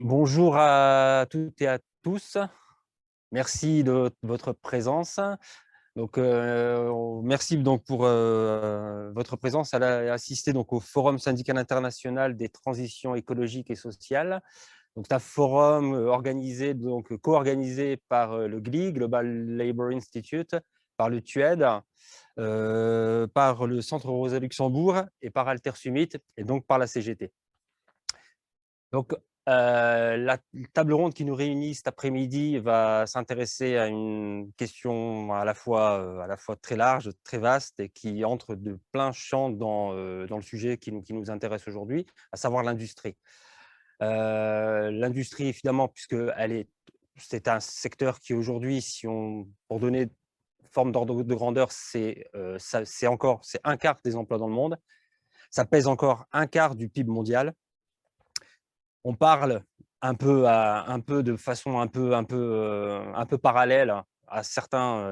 Bonjour à toutes et à tous. Merci de votre présence. Donc, merci donc pour votre présence à assister donc au Forum syndical international des transitions écologiques et sociales. Donc, c'est un forum organisé, donc co-organisé par le GLI, Global Labour Institute, par le TUED, par le Centre Rosa Luxembourg et par Alter Summit et donc par la CGT. Donc, la table ronde qui nous réunit cet après-midi va s'intéresser à une question à la fois très large, très vaste et qui entre de plein champs dans le sujet qui nous intéresse aujourd'hui, à savoir l'industrie. L'industrie, évidemment, c'est un secteur qui aujourd'hui, pour donner forme d'ordre de grandeur, c'est un quart des emplois dans le monde. Ça pèse encore un quart du PIB mondial. On parle un peu de façon un peu parallèle à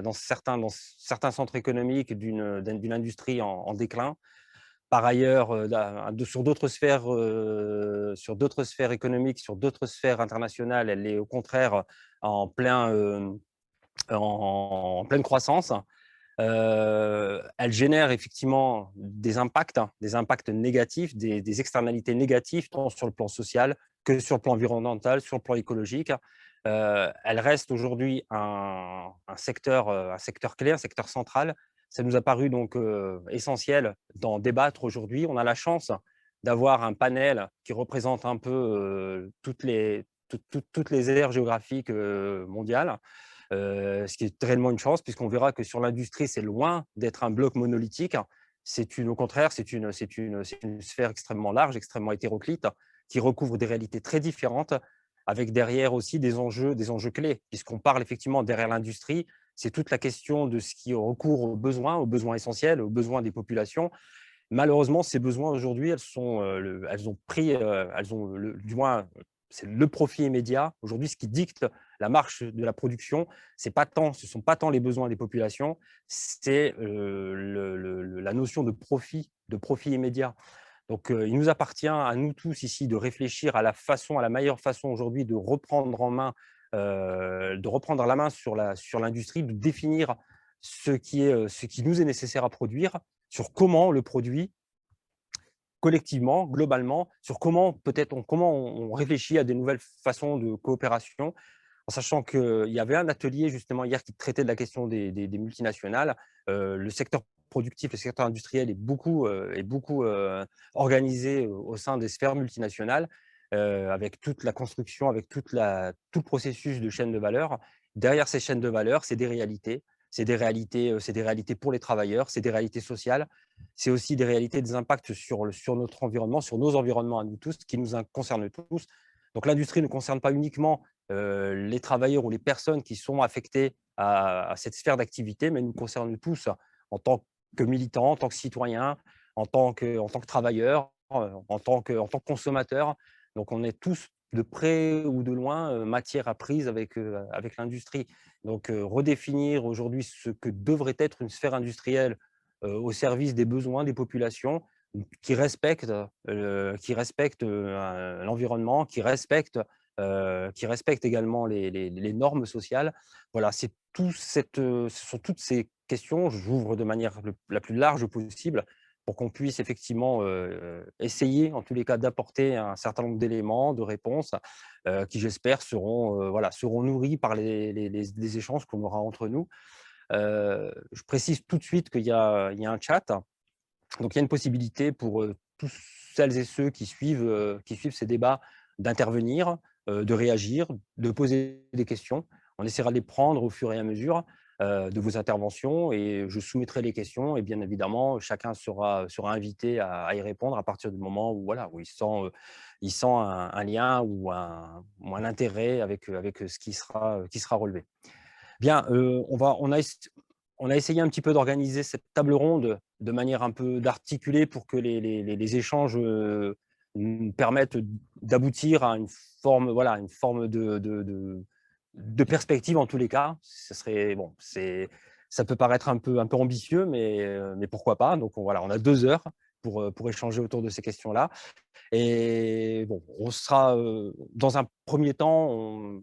dans certains centres économiques d'une industrie en déclin. Par ailleurs, sur d'autres sphères économiques, sur d'autres sphères internationales, elle est au contraire en en pleine croissance. Elle génère effectivement des impacts négatifs, des externalités négatives, tant sur le plan social que sur le plan environnemental, sur le plan écologique. Elle reste aujourd'hui un secteur clé, un secteur central. Ça nous a paru donc essentiel d'en débattre aujourd'hui. On a la chance d'avoir un panel qui représente un peu toutes les aires géographiques mondiales. Ce qui est réellement une chance, puisqu'on verra que sur l'industrie, c'est loin d'être un bloc monolithique. Au contraire, c'est une sphère extrêmement large, extrêmement hétéroclite, qui recouvre des réalités très différentes, avec derrière aussi des enjeux clés, puisqu'on parle effectivement derrière l'industrie, c'est toute la question de ce qui recourt aux besoins essentiels, aux besoins des populations. Malheureusement, ces besoins aujourd'hui, elles ont pris, elles ont du moins, c'est le profit immédiat. Aujourd'hui, ce qui dicte la marche de la production, ce sont pas tant les besoins des populations, c'est la notion de profit immédiat. Donc, il nous appartient à nous tous ici de réfléchir à la meilleure façon aujourd'hui de reprendre la main sur l'industrie, de définir ce qui nous est nécessaire à produire, sur comment on le produit collectivement, globalement, sur comment on réfléchit à des nouvelles façons de coopération, en sachant qu'il y avait un atelier justement hier qui traitait de la question des multinationales. Le secteur productif, le secteur industriel est beaucoup organisé au sein des sphères multinationales, avec toute la construction, avec tout le processus de chaîne de valeur. Derrière ces chaînes de valeur, c'est des réalités. C'est des réalités pour les travailleurs, c'est des réalités sociales, c'est aussi des réalités, des impacts sur notre environnement, sur nos environnements à nous tous, qui nous concernent tous. Donc l'industrie ne concerne pas uniquement les travailleurs ou les personnes qui sont affectées à cette sphère d'activité, mais nous concerne tous en tant que militants, en tant que citoyens, en tant que travailleurs, en tant que consommateurs. Donc on est tous de près ou de loin matière apprise avec l'industrie. Donc redéfinir aujourd'hui ce que devrait être une sphère industrielle au service des besoins des populations, qui respecte l'environnement, qui respecte également les normes sociales. Voilà, ce sont toutes ces questions, j'ouvre de manière la plus large possible, pour qu'on puisse effectivement essayer, en tous les cas, d'apporter un certain nombre d'éléments, de réponses, qui, j'espère, seront nourris par les échanges qu'on aura entre nous. Je précise tout de suite il y a un chat, donc il y a une possibilité pour tous celles et ceux qui suivent ces débats d'intervenir, de réagir, de poser des questions. On essaiera de les prendre au fur et à mesure de vos interventions et je soumettrai les questions et bien évidemment, chacun sera invité à y répondre à partir du moment où, voilà, où il sent un lien ou un intérêt avec ce qui sera relevé. Bien, on a essayé un petit peu d'organiser cette table ronde de manière un peu d'articuler pour que les échanges nous permettent d'aboutir à une forme de perspective en tous les cas. Ça peut paraître un peu ambitieux, mais pourquoi pas. Donc voilà, on a 2 heures pour échanger autour de ces questions-là. Et bon, on sera, dans un premier temps,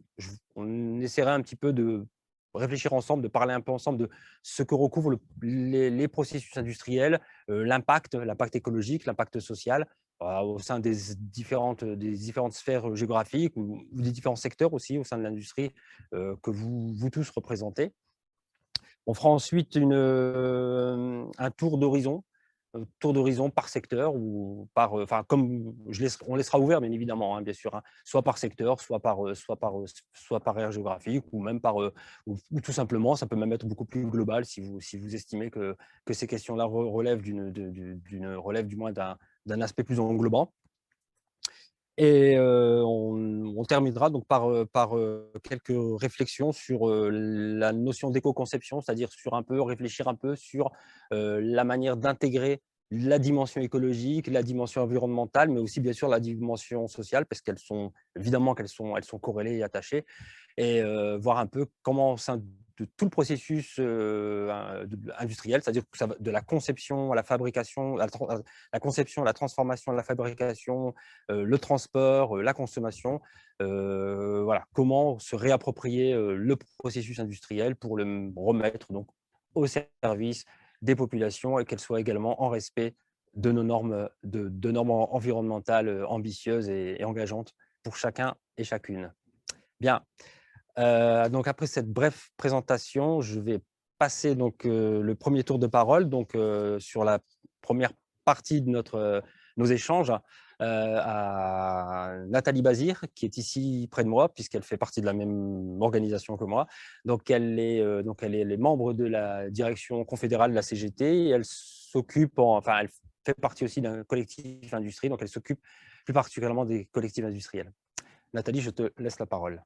on essaiera un petit peu de réfléchir ensemble, de parler un peu ensemble de ce que recouvrent les processus industriels, l'impact écologique, l'impact social, au sein des différentes sphères géographiques ou des différents secteurs aussi au sein de l'industrie, que vous tous représentez. On fera ensuite un tour d'horizon par secteur ou par, enfin, on laissera ouvert bien évidemment, hein, bien sûr, hein, soit par secteur, soit par aire géographique ou même ou tout simplement, ça peut même être beaucoup plus global si vous estimez que ces questions-là relèvent relèvent du moins d'un aspect plus englobant. Et on terminera donc par quelques réflexions sur, la notion d'éco-conception, c'est-à-dire réfléchir un peu sur, la manière d'intégrer la dimension écologique, la dimension environnementale, mais aussi bien sûr la dimension sociale, parce qu'elles sont corrélées et attachées, et voir un peu comment au sein de tout le processus, industriel, c'est-à-dire que ça va de la conception à la fabrication, la conception, la transformation, la fabrication, le transport, la consommation, voilà, comment se réapproprier, le processus industriel pour le remettre donc au service des populations et qu'elles soient également en respect de nos normes, de normes environnementales, ambitieuses et engageantes pour chacun et chacune. Bien, donc après cette brève présentation, je vais passer donc, le premier tour de parole donc, sur la première partie de nos échanges, à Nathalie Bazir, qui est ici près de moi, puisqu'elle fait partie de la même organisation que moi. Elle est membre de la direction confédérale de la CGT et elle fait partie aussi d'un collectif industrie, donc elle s'occupe plus particulièrement des collectifs industriels. Nathalie, je te laisse la parole.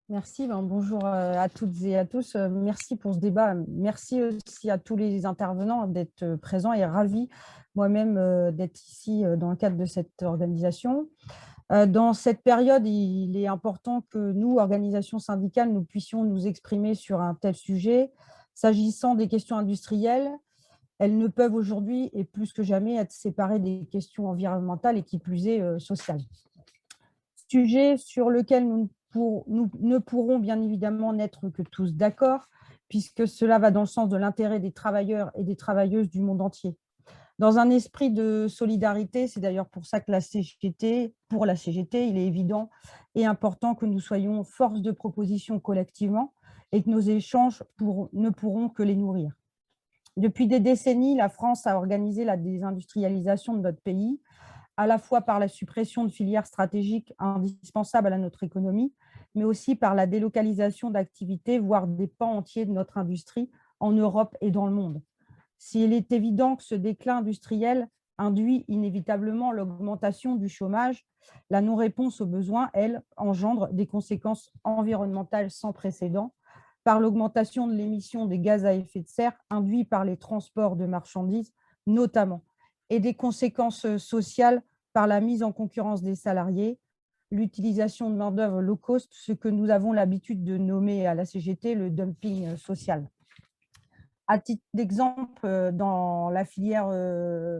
Merci, bonjour à toutes et à tous. Merci pour ce débat. Merci aussi à tous les intervenants d'être présents et ravis moi-même d'être ici dans le cadre de cette organisation. Dans cette période, il est important que nous, organisations syndicales, nous puissions nous exprimer sur un tel sujet. S'agissant des questions industrielles, elles ne peuvent aujourd'hui et plus que jamais être séparées des questions environnementales et qui plus est sociales. Sujet sur lequel nous ne pourrons bien évidemment n'être que tous d'accord, puisque cela va dans le sens de l'intérêt des travailleurs et des travailleuses du monde entier. Dans un esprit de solidarité, c'est d'ailleurs pour ça que pour la CGT, il est évident et important que nous soyons force de proposition collectivement et que nos échanges ne pourront que les nourrir. Depuis des décennies, la France a organisé la désindustrialisation de notre pays, à la fois par la suppression de filières stratégiques indispensables à notre économie, mais aussi par la délocalisation d'activités, voire des pans entiers de notre industrie en Europe et dans le monde. S'il est évident que ce déclin industriel induit inévitablement l'augmentation du chômage, la non-réponse aux besoins, elle, engendre des conséquences environnementales sans précédent par l'augmentation de l'émission des gaz à effet de serre induits par les transports de marchandises notamment, et des conséquences sociales par la mise en concurrence des salariés, l'utilisation de main-d'œuvre low cost, ce que nous avons l'habitude de nommer à la CGT le dumping social. À titre d'exemple, dans la filière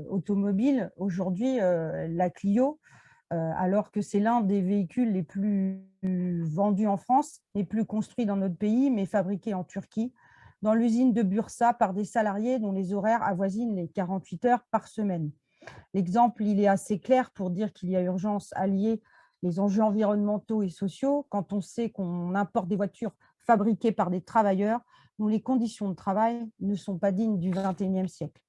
automobile, aujourd'hui, la Clio, alors que c'est l'un des véhicules les plus vendus en France, les plus construits dans notre pays, mais fabriqués en Turquie, dans l'usine de Bursa par des salariés dont les horaires avoisinent les 48 heures par semaine. L'exemple, il est assez clair pour dire qu'il y a urgence à lier les enjeux environnementaux et sociaux quand on sait qu'on importe des voitures fabriquées par des travailleurs dont les conditions de travail ne sont pas dignes du XXIe siècle.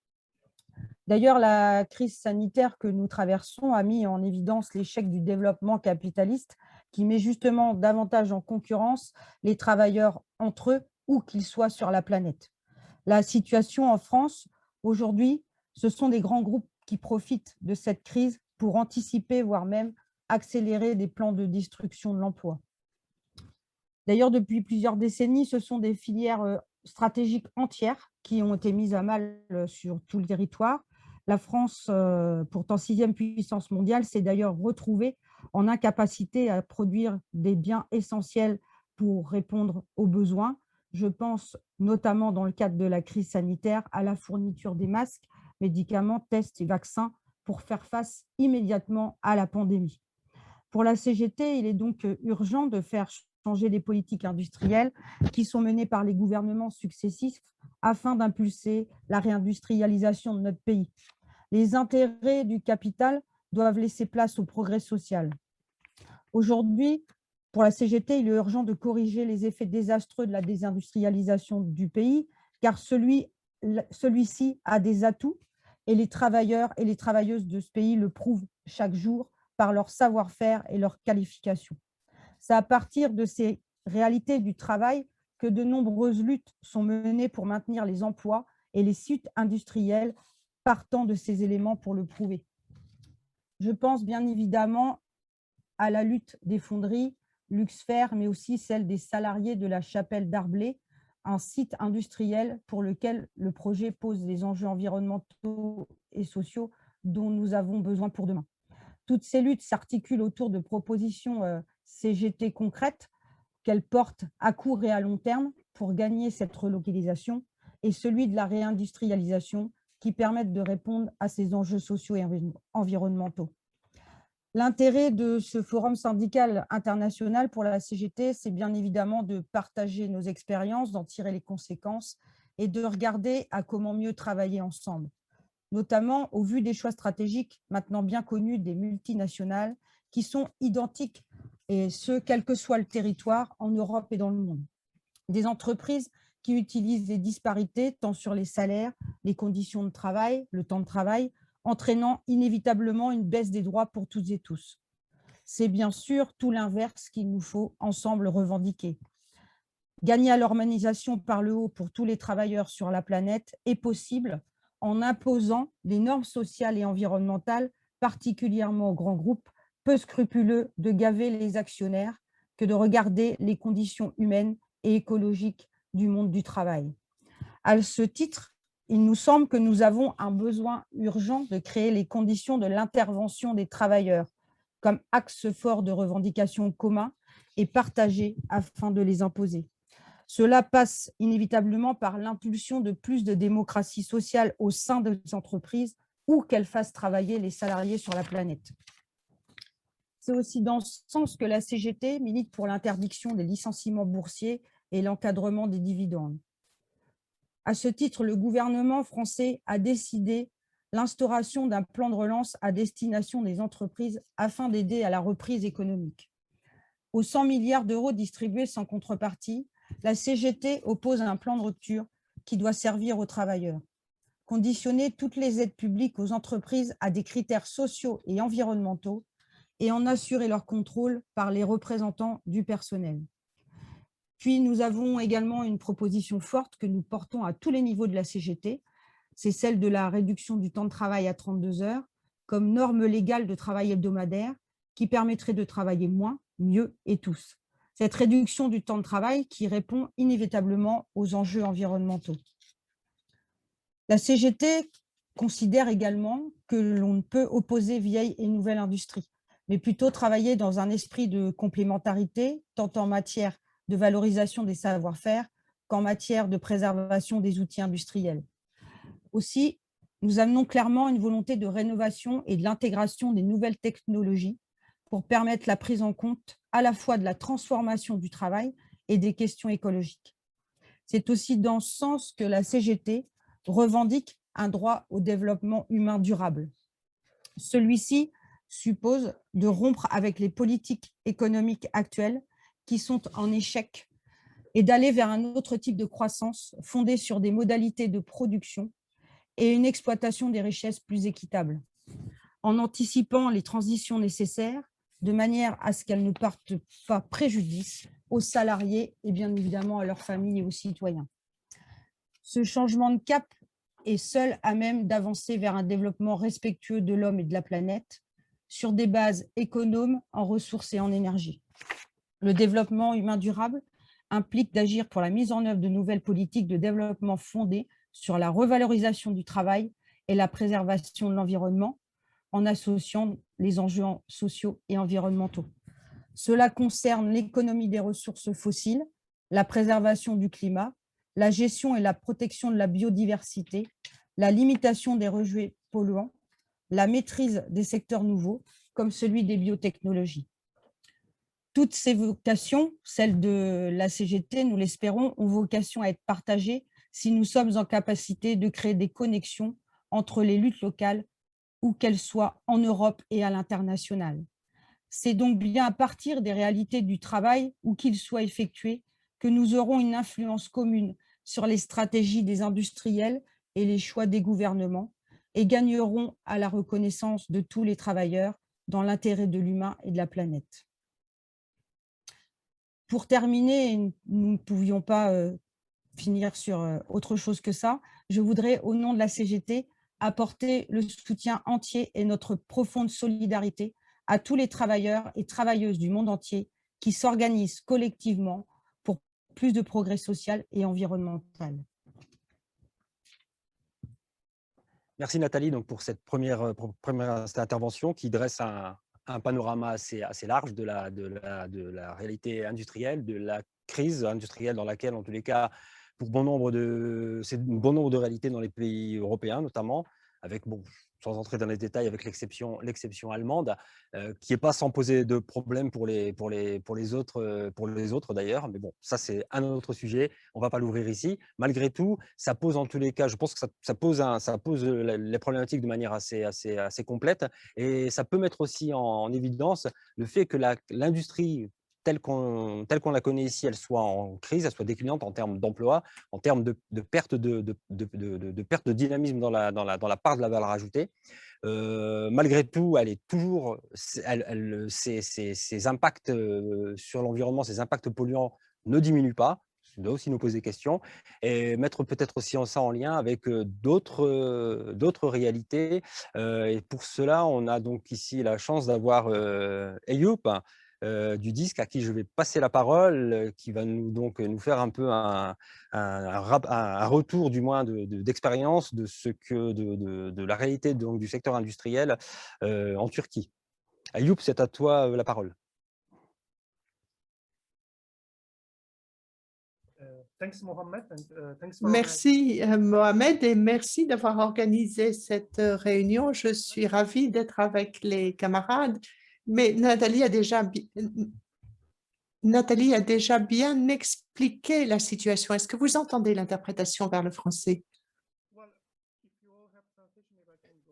D'ailleurs, la crise sanitaire que nous traversons a mis en évidence l'échec du développement capitaliste qui met justement davantage en concurrence les travailleurs entre eux, où qu'ils soient sur la planète. La situation en France, aujourd'hui, ce sont des grands groupes qui profitent de cette crise pour anticiper, voire même accélérer des plans de destruction de l'emploi. D'ailleurs, depuis plusieurs décennies, ce sont des filières stratégiques entières qui ont été mises à mal sur tout le territoire. La France, pourtant 6e puissance mondiale, s'est d'ailleurs retrouvée en incapacité à produire des biens essentiels pour répondre aux besoins. Je pense notamment dans le cadre de la crise sanitaire à la fourniture des masques, médicaments, tests et vaccins pour faire face immédiatement à la pandémie. Pour la CGT, il est donc urgent de faire changer les politiques industrielles qui sont menées par les gouvernements successifs afin d'impulser la réindustrialisation de notre pays. Les intérêts du capital doivent laisser place au progrès social. Aujourd'hui, pour la CGT, il est urgent de corriger les effets désastreux de la désindustrialisation du pays, car celui-ci a des atouts et les travailleurs et les travailleuses de ce pays le prouvent chaque jour par leur savoir-faire et leur qualification. C'est à partir de ces réalités du travail que de nombreuses luttes sont menées pour maintenir les emplois et les sites industriels partant de ces éléments pour le prouver. Je pense bien évidemment à la lutte des fonderies, Luxfer, mais aussi celle des salariés de la Chapelle d'Arblay, un site industriel pour lequel le projet pose les enjeux environnementaux et sociaux dont nous avons besoin pour demain. Toutes ces luttes s'articulent autour de propositions CGT concrètes qu'elles portent à court et à long terme pour gagner cette relocalisation et celui de la réindustrialisation qui permettent de répondre à ces enjeux sociaux et environnementaux. L'intérêt de ce forum syndical international pour la CGT, c'est bien évidemment de partager nos expériences, d'en tirer les conséquences et de regarder à comment mieux travailler ensemble, notamment au vu des choix stratégiques maintenant bien connus des multinationales qui sont identiques, et ce, quel que soit le territoire, en Europe et dans le monde. Des entreprises qui utilisent les disparités tant sur les salaires, les conditions de travail, le temps de travail, entraînant inévitablement une baisse des droits pour toutes et tous. C'est bien sûr tout l'inverse qu'il nous faut ensemble revendiquer. Gagner à l'harmonisation par le haut pour tous les travailleurs sur la planète est possible en imposant des normes sociales et environnementales, particulièrement aux grands groupes, peu scrupuleux de gaver les actionnaires que de regarder les conditions humaines et écologiques du monde du travail. À ce titre, il nous semble que nous avons un besoin urgent de créer les conditions de l'intervention des travailleurs comme axe fort de revendication commun et partagé afin de les imposer. Cela passe inévitablement par l'impulsion de plus de démocratie sociale au sein des entreprises ou qu'elles fassent travailler les salariés sur la planète. C'est aussi dans ce sens que la CGT milite pour l'interdiction des licenciements boursiers et l'encadrement des dividendes. À ce titre, le gouvernement français a décidé l'instauration d'un plan de relance à destination des entreprises afin d'aider à la reprise économique. Aux 100 milliards d'euros distribués sans contrepartie, la CGT oppose un plan de rupture qui doit servir aux travailleurs. Conditionner toutes les aides publiques aux entreprises à des critères sociaux et environnementaux et en assurer leur contrôle par les représentants du personnel. Puis, nous avons également une proposition forte que nous portons à tous les niveaux de la CGT, c'est celle de la réduction du temps de travail à 32 heures comme norme légale de travail hebdomadaire qui permettrait de travailler moins, mieux et tous. Cette réduction du temps de travail qui répond inévitablement aux enjeux environnementaux. La CGT considère également que l'on ne peut opposer vieille et nouvelle industrie, mais plutôt travailler dans un esprit de complémentarité, tant en matière de valorisation des savoir-faire qu'en matière de préservation des outils industriels. Aussi, nous amenons clairement une volonté de rénovation et de l'intégration des nouvelles technologies pour permettre la prise en compte à la fois de la transformation du travail et des questions écologiques. C'est aussi dans ce sens que la CGT revendique un droit au développement humain durable. Celui-ci suppose de rompre avec les politiques économiques actuelles qui sont en échec et d'aller vers un autre type de croissance fondée sur des modalités de production et une exploitation des richesses plus équitable, en anticipant les transitions nécessaires de manière à ce qu'elles ne portent pas préjudice aux salariés et bien évidemment à leurs familles et aux citoyens. Ce changement de cap est seul à même d'avancer vers un développement respectueux de l'homme et de la planète sur des bases économes en ressources et en énergie. Le développement humain durable implique d'agir pour la mise en œuvre de nouvelles politiques de développement fondées sur la revalorisation du travail et la préservation de l'environnement en associant les enjeux sociaux et environnementaux. Cela concerne l'économie des ressources fossiles, la préservation du climat, la gestion et la protection de la biodiversité, la limitation des rejets polluants, la maîtrise des secteurs nouveaux, comme celui des biotechnologies. Toutes ces vocations, celles de la CGT, nous l'espérons, ont vocation à être partagées si nous sommes en capacité de créer des connexions entre les luttes locales, où qu'elles soient en Europe et à l'international. C'est donc bien à partir des réalités du travail, où qu'il soit effectué, que nous aurons une influence commune sur les stratégies des industriels et les choix des gouvernements, et gagnerons à la reconnaissance de tous les travailleurs dans l'intérêt de l'humain et de la planète. Pour terminer, nous ne pouvions pas finir sur autre chose que ça. Je voudrais, au nom de la CGT, apporter le soutien entier et notre profonde solidarité à tous les travailleurs et travailleuses du monde entier qui s'organisent collectivement pour plus de progrès social et environnemental. Merci Nathalie donc, pour cette première intervention qui dresse un panorama assez large de la réalité industrielle, de la crise industrielle dans laquelle, en tous les cas, c'est bon nombre de réalités dans les pays européens notamment, avec, bon, sans entrer dans les détails, avec l'exception allemande, qui n'est pas sans poser de problème pour les autres d'ailleurs, mais bon, ça c'est un autre sujet, on ne va pas l'ouvrir ici. Malgré tout, ça pose en tous les cas, je pense que ça pose les problématiques de manière assez complète, et ça peut mettre aussi en évidence le fait que l'industrie telle qu'on la connaît ici, elle soit en crise, elle soit déclinante en termes d'emploi, en termes de perte de dynamisme dans la part de la valeur ajoutée. Malgré tout, elle est toujours, ses impacts sur l'environnement, ses impacts polluants ne diminuent pas. Ça doit aussi nous poser des questions et mettre peut-être aussi ça en lien avec d'autres réalités. Et pour cela, on a donc ici la chance d'avoir Eyup du disque, à qui je vais passer la parole, qui va nous faire un peu un retour du moins d'expérience de la réalité donc, du secteur industriel en Turquie. Eyup, c'est à toi la parole. Merci Mohamed et merci d'avoir organisé cette réunion. Je suis ravie d'être avec les camarades, mais Nathalie a déjà bien expliqué la situation. Est-ce que vous entendez l'interprétation vers le français?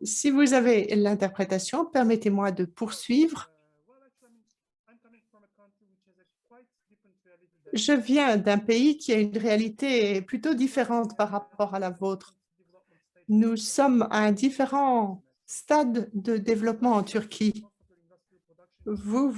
Si vous avez l'interprétation, permettez-moi de poursuivre. Je viens d'un pays qui a une réalité plutôt différente par rapport à la vôtre. Nous sommes à un différent stade de développement en Turquie. Vous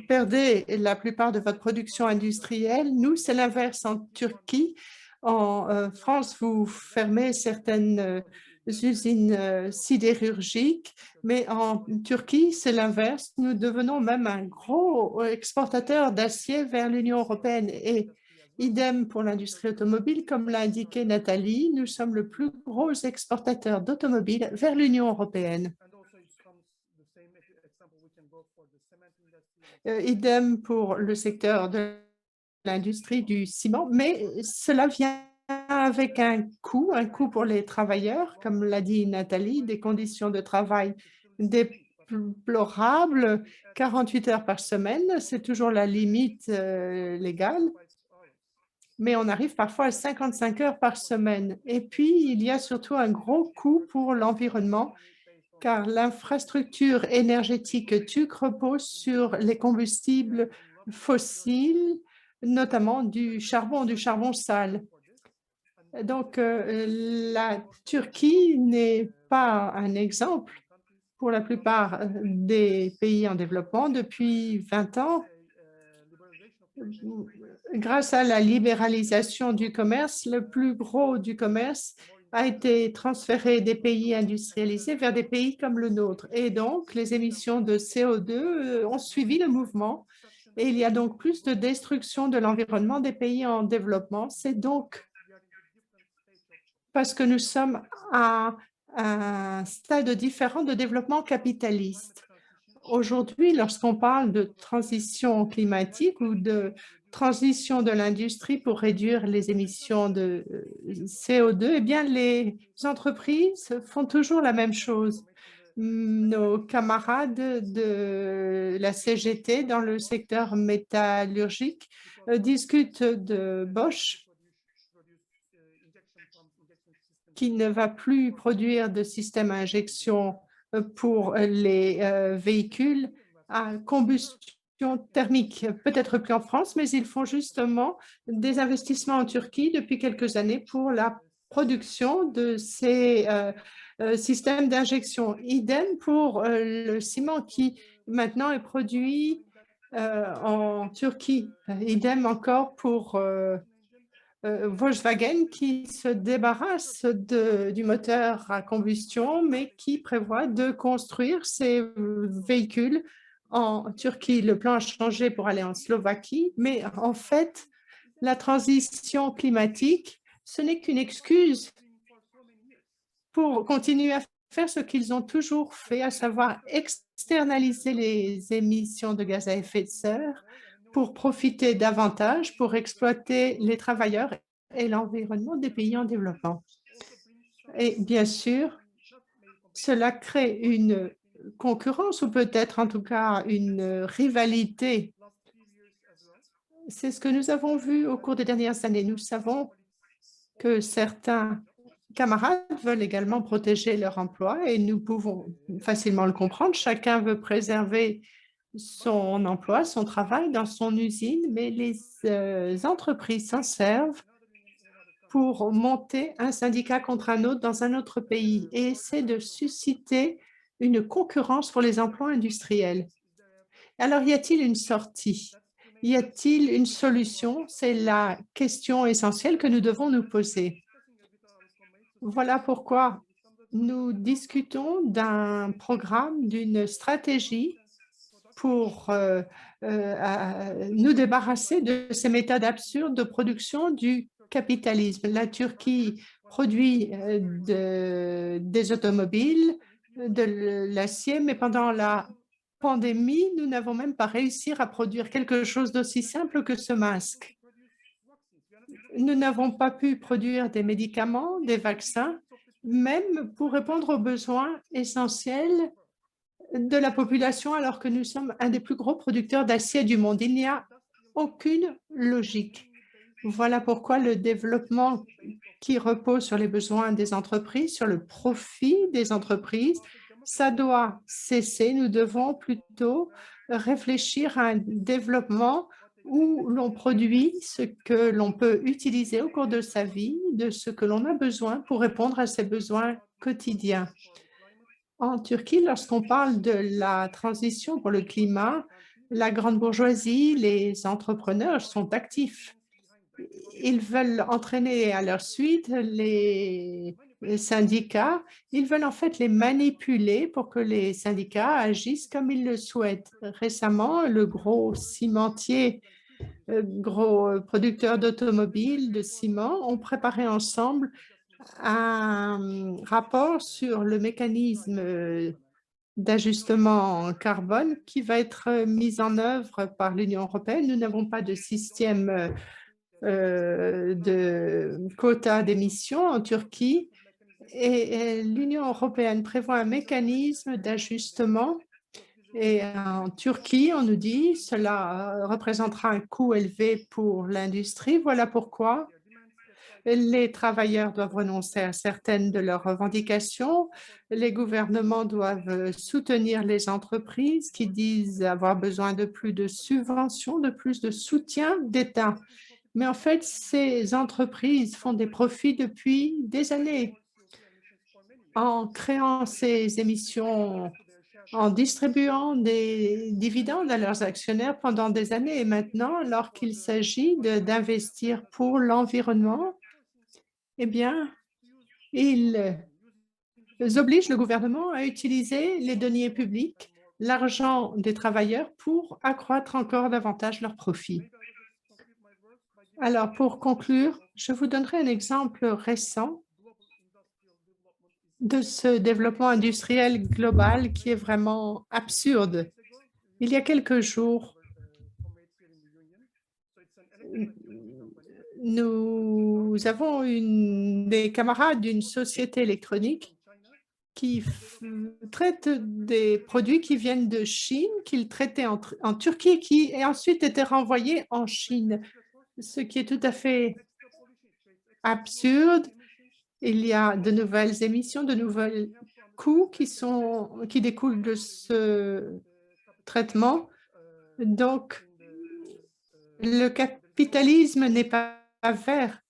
perdez la plupart de votre production industrielle. Nous, c'est l'inverse en Turquie. En France, vous fermez certaines usines sidérurgiques, mais en Turquie, c'est l'inverse. Nous devenons même un gros exportateur d'acier vers l'Union européenne. Et idem pour l'industrie automobile, comme l'a indiqué Nathalie, nous sommes le plus gros exportateur d'automobiles vers l'Union européenne. Idem pour le secteur de l'industrie du ciment, mais cela vient avec un coût pour les travailleurs, comme l'a dit Nathalie, des conditions de travail déplorables, 48 heures par semaine, c'est toujours la limite légale, mais on arrive parfois à 55 heures par semaine. Et puis, il y a surtout un gros coût pour l'environnement, car l'infrastructure énergétique turque repose sur les combustibles fossiles, notamment du charbon sale. Donc, la Turquie n'est pas un exemple pour la plupart des pays en développement. Depuis 20 ans, grâce à la libéralisation du commerce, le plus gros du commerce a été transféré des pays industrialisés vers des pays comme le nôtre. Et donc, les émissions de CO2 ont suivi le mouvement. Et il y a donc plus de destruction de l'environnement des pays en développement. C'est donc parce que nous sommes à un stade différent de développement capitaliste. Aujourd'hui, lorsqu'on parle de transition climatique ou de transition de l'industrie pour réduire les émissions de CO2, eh bien, les entreprises font toujours la même chose. Nos camarades de la CGT dans le secteur métallurgique discutent de Bosch qui ne va plus produire de système à injection pour les véhicules à combustion thermique, peut-être plus en France, mais ils font justement des investissements en Turquie depuis quelques années pour la production de ces systèmes d'injection. Idem pour le ciment qui maintenant est produit en Turquie. Idem encore pour Volkswagen qui se débarrasse du moteur à combustion, mais qui prévoit de construire ces véhicules en Turquie. Le plan a changé pour aller en Slovaquie, mais en fait, la transition climatique, ce n'est qu'une excuse pour continuer à faire ce qu'ils ont toujours fait, à savoir externaliser les émissions de gaz à effet de serre pour profiter davantage, pour exploiter les travailleurs et l'environnement des pays en développement. Et bien sûr, cela crée une concurrence ou peut-être en tout cas une rivalité. C'est ce que nous avons vu au cours des dernières années. Nous savons que certains camarades veulent également protéger leur emploi et nous pouvons facilement le comprendre. Chacun veut préserver son emploi, son travail dans son usine, mais les entreprises s'en servent pour monter un syndicat contre un autre dans un autre pays et essaient de susciter une concurrence pour les emplois industriels. Alors, y a-t-il une sortie? Y a-t-il une solution? C'est la question essentielle que nous devons nous poser. Voilà pourquoi nous discutons d'un programme, d'une stratégie pour nous débarrasser de ces méthodes absurdes de production du capitalisme. La Turquie produit des automobiles, de l'acier, mais pendant la pandémie, nous n'avons même pas réussi à produire quelque chose d'aussi simple que ce masque. Nous n'avons pas pu produire des médicaments, des vaccins, même pour répondre aux besoins essentiels de la population, alors que nous sommes un des plus gros producteurs d'acier du monde. Il n'y a aucune logique. Voilà pourquoi le développement qui repose sur les besoins des entreprises, sur le profit des entreprises, ça doit cesser. Nous devons plutôt réfléchir à un développement où l'on produit ce que l'on peut utiliser au cours de sa vie, de ce que l'on a besoin pour répondre à ses besoins quotidiens. En Turquie, lorsqu'on parle de la transition pour le climat, la grande bourgeoisie, les entrepreneurs sont actifs. Ils veulent entraîner à leur suite les syndicats. Ils veulent en fait les manipuler pour que les syndicats agissent comme ils le souhaitent. Récemment, le gros cimentier, gros producteur d'automobiles, de ciment, ont préparé ensemble un rapport sur le mécanisme d'ajustement carbone qui va être mis en œuvre par l'Union européenne. Nous n'avons pas de système de quotas d'émissions en Turquie et l'Union européenne prévoit un mécanisme d'ajustement. Et en Turquie, on nous dit cela représentera un coût élevé pour l'industrie. Voilà pourquoi les travailleurs doivent renoncer à certaines de leurs revendications. Les gouvernements doivent soutenir les entreprises qui disent avoir besoin de plus de subventions, de plus de soutien d'État. Mais en fait, ces entreprises font des profits depuis des années en créant ces émissions, en distribuant des dividendes à leurs actionnaires pendant des années. Et maintenant, alors qu'il s'agit d'investir pour l'environnement, eh bien, ils obligent le gouvernement à utiliser les deniers publics, l'argent des travailleurs pour accroître encore davantage leurs profits. Alors, pour conclure, je vous donnerai un exemple récent de ce développement industriel global qui est vraiment absurde. Il y a quelques jours, nous avons des camarades d'une société électronique qui traite des produits qui viennent de Chine, qu'ils traitaient en Turquie, qui et ensuite étaient renvoyés en Chine, ce qui est tout à fait absurde. Il y a de nouvelles émissions, de nouvelles coûts qui découlent de ce traitement. Donc, le capitalisme n'est pas vert.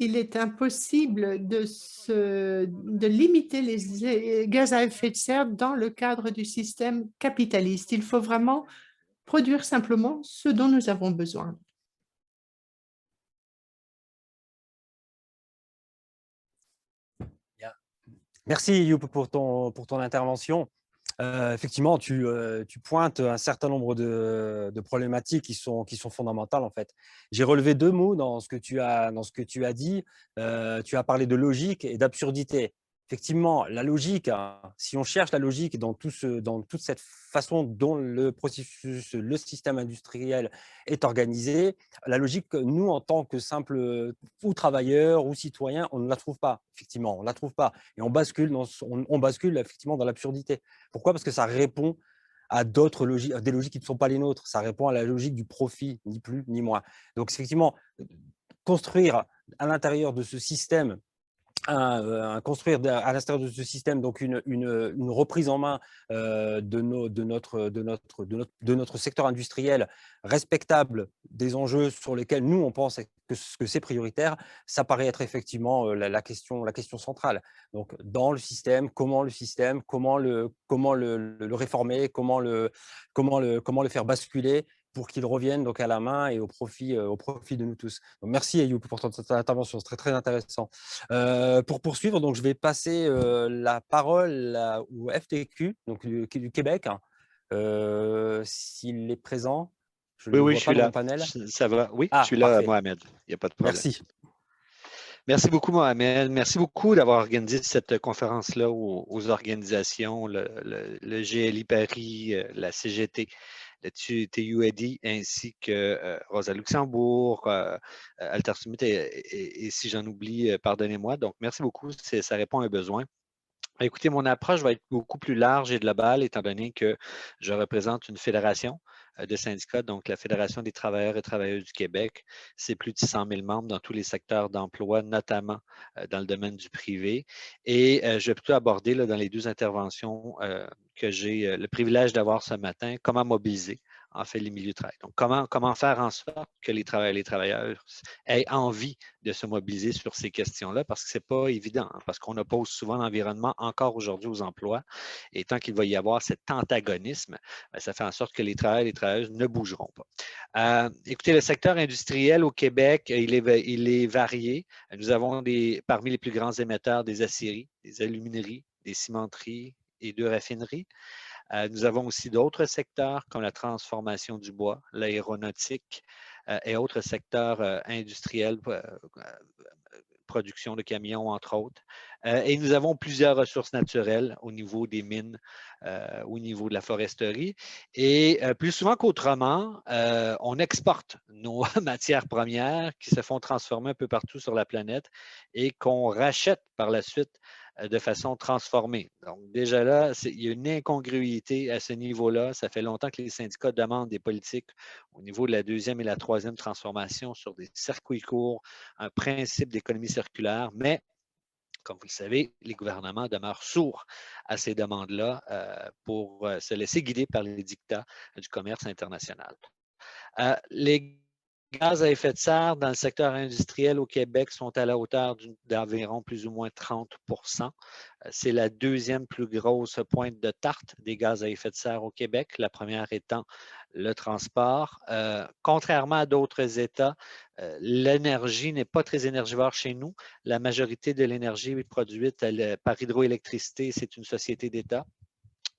Il est impossible de limiter les gaz à effet de serre dans le cadre du système capitaliste. Il faut vraiment produire simplement ce dont nous avons besoin. Merci Youp pour ton intervention. Effectivement, tu pointes un certain nombre de problématiques qui sont fondamentales en fait. J'ai relevé deux mots dans ce que tu as dit. Tu as parlé de logique et d'absurdité. Effectivement, la logique, hein, si on cherche la logique dans toute cette façon dont le processus, le système industriel est organisé, la logique, nous, en tant que simples ou travailleurs ou citoyens, on ne la trouve pas. Effectivement, on ne la trouve pas. Et on bascule effectivement dans l'absurdité. Pourquoi? Parce que ça répond à d'autres logiques, à des logiques qui ne sont pas les nôtres. Ça répond à la logique du profit, ni plus ni moins. Donc, effectivement, construire à l'intérieur de ce système construire à l'intérieur de ce système donc une reprise en main de notre secteur industriel respectable des enjeux sur lesquels nous on pense que c'est prioritaire, ça paraît être effectivement la question centrale. Donc dans le système, comment le réformer, comment le faire basculer pour qu'il revienne donc à la main et au profit de nous tous. Donc, merci Ayoub pour cette intervention, c'est très très intéressant. Pour poursuivre, donc je vais passer la parole au FTQ, donc du Québec. S'il est présent, je ne Oui, le oui, vois je pas suis dans là. mon panel. Ça va? Oui, je Ah, suis là, parfait. Mohamed. Il n'y a pas de problème. Merci. Merci beaucoup, Mohamed. Merci beaucoup d'avoir organisé cette conférence-là aux organisations, le GLI Paris, la CGT, le TUAD, ainsi que Rosa Luxembourg, Alter Summit, et si j'en oublie, pardonnez-moi. Donc, merci beaucoup. Ça répond à un besoin. Écoutez, mon approche va être beaucoup plus large et globale, étant donné que je représente une fédération de syndicats, donc la Fédération des travailleurs et travailleuses du Québec. C'est plus de 600 000 membres dans tous les secteurs d'emploi, notamment dans le domaine du privé. Et je vais plutôt aborder là, dans les deux interventions que j'ai le privilège d'avoir ce matin, comment mobiliser en fait les milieux de travail. Donc, comment faire en sorte que les travailleurs et les travailleuses aient envie de se mobiliser sur ces questions-là, parce que ce n'est pas évident, hein, parce qu'on oppose souvent l'environnement encore aujourd'hui aux emplois. Et tant qu'il va y avoir cet antagonisme, bien, ça fait en sorte que les travailleurs et les travailleuses ne bougeront pas. Écoutez, le secteur industriel au Québec, il est varié. Nous avons parmi les plus grands émetteurs des aciéries, des alumineries, des cimenteries et de raffineries. Nous avons aussi d'autres secteurs comme la transformation du bois, l'aéronautique et autres secteurs industriels, production de camions, entre autres. Et nous avons plusieurs ressources naturelles au niveau des mines, au niveau de la foresterie. Et plus souvent qu'autrement, on exporte nos matières premières qui se font transformer un peu partout sur la planète et qu'on rachète par la suite de façon transformée. Donc, déjà là, il y a une incongruité à ce niveau-là. Ça fait longtemps que les syndicats demandent des politiques au niveau de la deuxième et la troisième transformation sur des circuits courts, un principe d'économie circulaire, mais comme vous le savez, les gouvernements demeurent sourds à ces demandes-là pour se laisser guider par les dictats du commerce international. Les gaz à effet de serre dans le secteur industriel au Québec sont à la hauteur d'environ plus ou moins 30 %. C'est la deuxième plus grosse pointe de tarte des gaz à effet de serre au Québec, la première étant le transport. Contrairement à d'autres États, l'énergie n'est pas très énergivore chez nous. La majorité de l'énergie produite par hydroélectricité, c'est une société d'État.